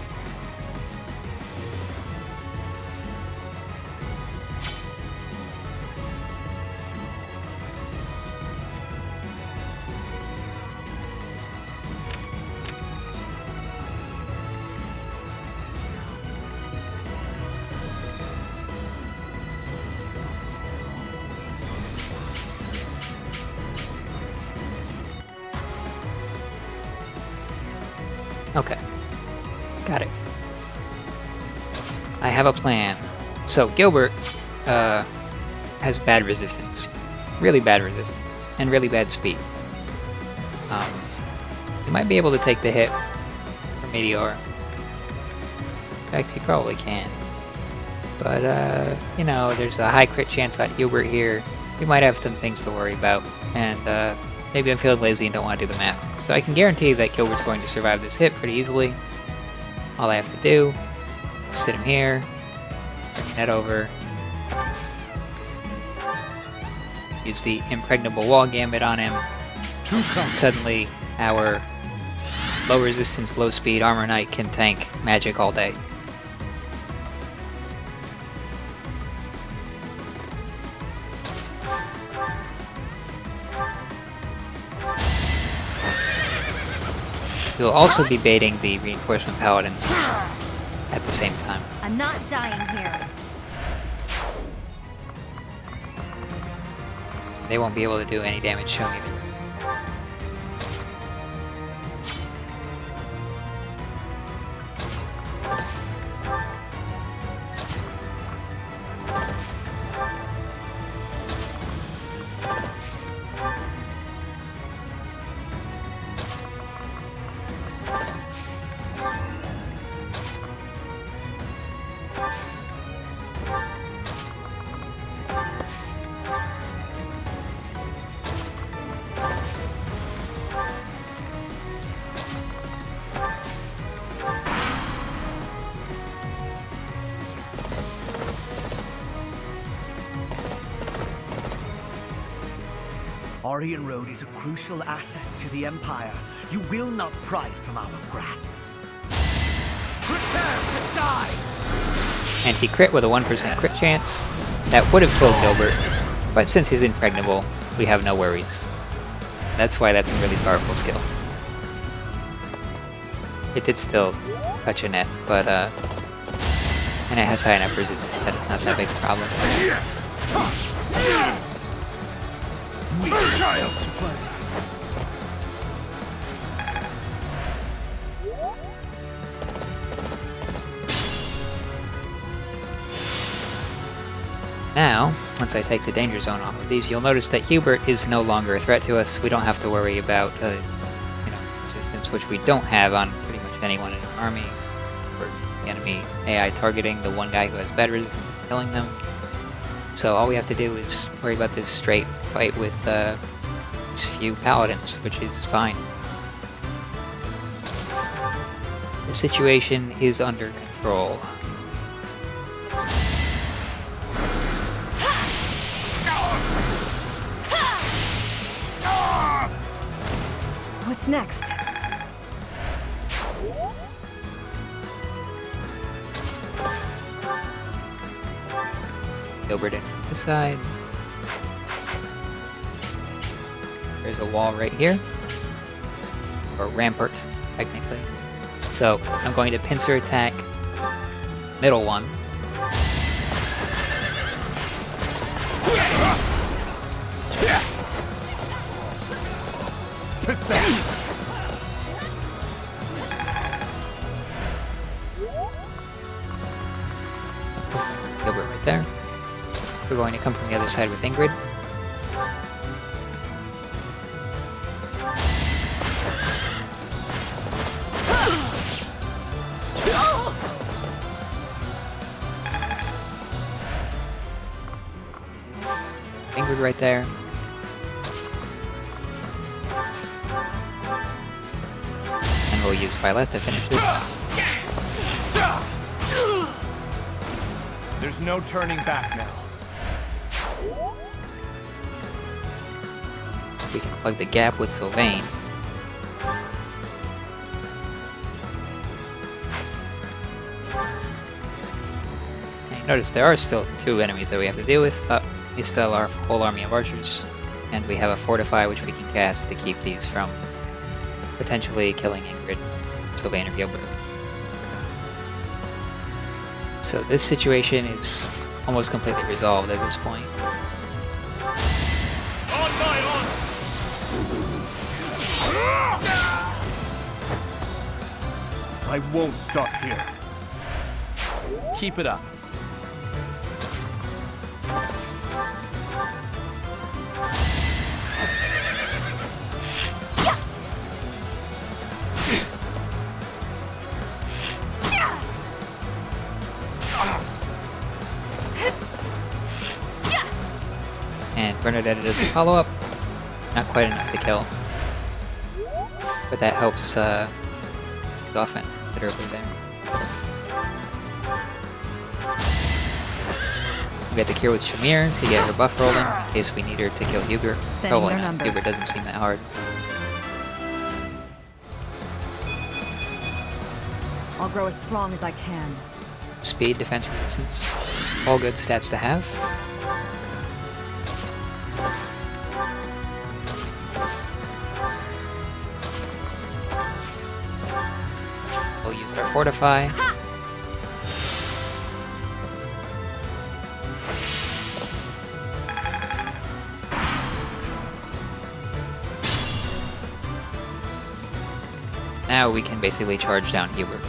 Okay. Got it. I have a plan. So Gilbert has bad resistance, really bad resistance, and really bad speed. He might be able to take the hit for Meteor. In fact, he probably can. But, you know, there's a high crit chance on Hubert here. We might have some things to worry about. And maybe I'm feeling lazy and don't want to do the math. So I can guarantee that Gilbert's going to survive this hit pretty easily. All I have to do is sit him here, bring that over, use the impregnable wall gambit on him. Suddenly, our low resistance, low speed armor knight can tank magic all day. We'll also be baiting the reinforcement paladins at the same time. I'm not dying here. They won't be able to do any damage to me either. Aryan Road is a crucial asset to the Empire. You will not pry it from our grasp. Prepare to die! And he crit with a 1% crit chance. That would have killed Gilbert, but since he's impregnable, we have no worries. That's why that's a really powerful skill. It did still touch a net, but and it has high enough resistance that it's not that big a problem. Child to play. Now, once I take the danger zone off of these, you'll notice that Hubert is no longer a threat to us. We don't have to worry about resistance, which we don't have on pretty much anyone in our army. For the enemy AI targeting the one guy who has bad resistance and killing them. So all we have to do is worry about this straight fight with these few paladins, which is fine. The situation is under control. What's next? Gilbert in from this side. There's a wall right here. Or rampart, technically. So, I'm going to pincer attack middle one. Gilbert right there. We're going to come from the other side with Ingrid. Ingrid right there. And we'll use Violet to finish this. There's no turning back now. We can plug the gap with Sylvain. And you notice there are still 2 enemies that we have to deal with, but we still are a whole army of archers. And we have a Fortify which we can cast to keep these from potentially killing Ingrid, Sylvain, or Gilbert. So this situation is almost completely resolved at this point. I won't stop here. Keep it up. Bernadette does a follow-up. Not quite enough to kill. But that helps the offense considerably there. We get the cure with Shamir to get her buff rolling in case we need her to kill Hubert. Thinning Probably their not. numbers. Hubert doesn't seem that hard. I'll grow as strong as I can. Speed, defense, resistance. All good stats to have. We'll use our fortify. Now we can basically charge down Hubert.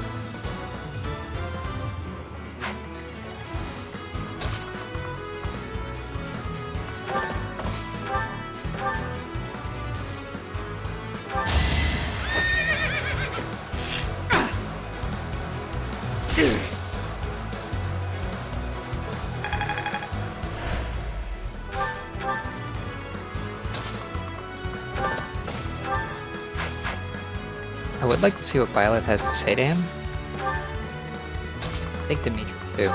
I would like to see what Violet has to say to him. I think Dimitri too.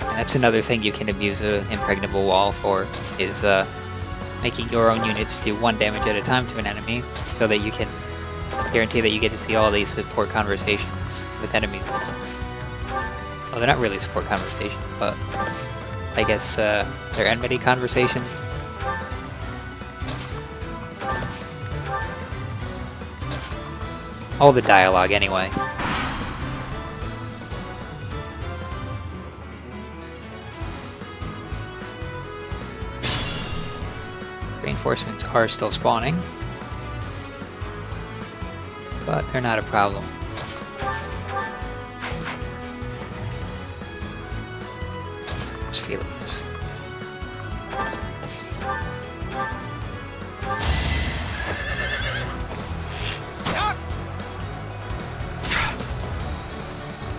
And that's another thing you can abuse an impregnable wall for, is making your own units do 1 damage at a time to an enemy, so that you can guarantee that you get to see all these support conversations with enemies. Well, they're not really support conversations, but I guess they're enmity conversations. All the dialogue, anyway. Reinforcements are still spawning, but they're not a problem. There's Felix.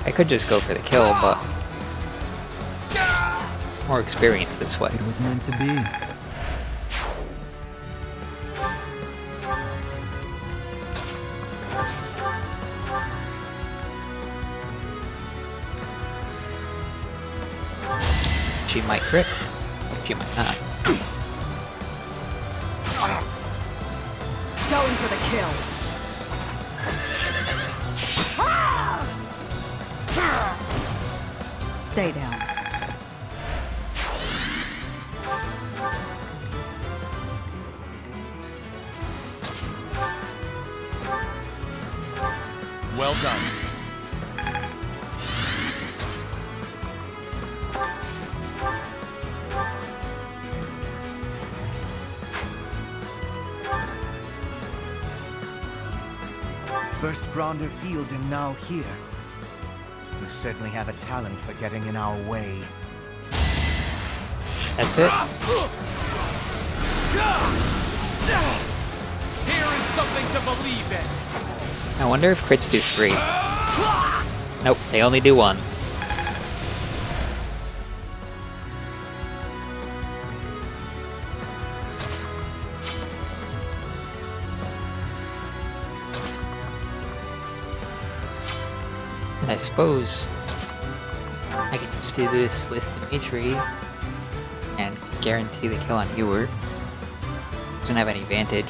I could just go for the kill, but more experience this way. It was meant to be. She might crit, she might not. Going for the kill. Stay down. Well done. First Gronder Field and now here. You certainly have a talent for getting in our way. That's it. Here is something to believe in. I wonder if crits do 3. Nope, they only do 1. And I suppose I can just do this with Dimitri and guarantee the kill on Hubert. Doesn't have any advantage.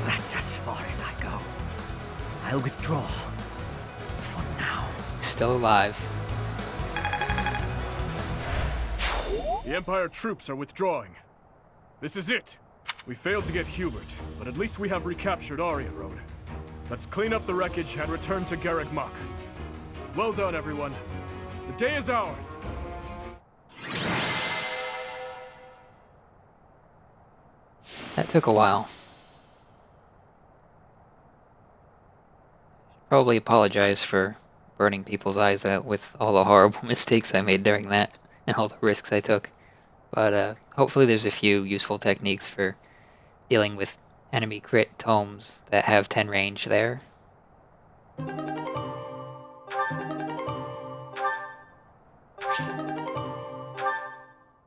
That's as far as I go. I'll withdraw. For now. Still alive. The Empire troops are withdrawing. This is it. We failed to get Hubert, but at least we have recaptured Aryan Road. Let's clean up the wreckage and return to Garrick Mach. Well done, everyone. The day is ours. That took a while. Probably apologize for burning people's eyes out with all the horrible mistakes I made during that and all the risks I took. But hopefully there's a few useful techniques for dealing with enemy crit tomes that have 10 range there.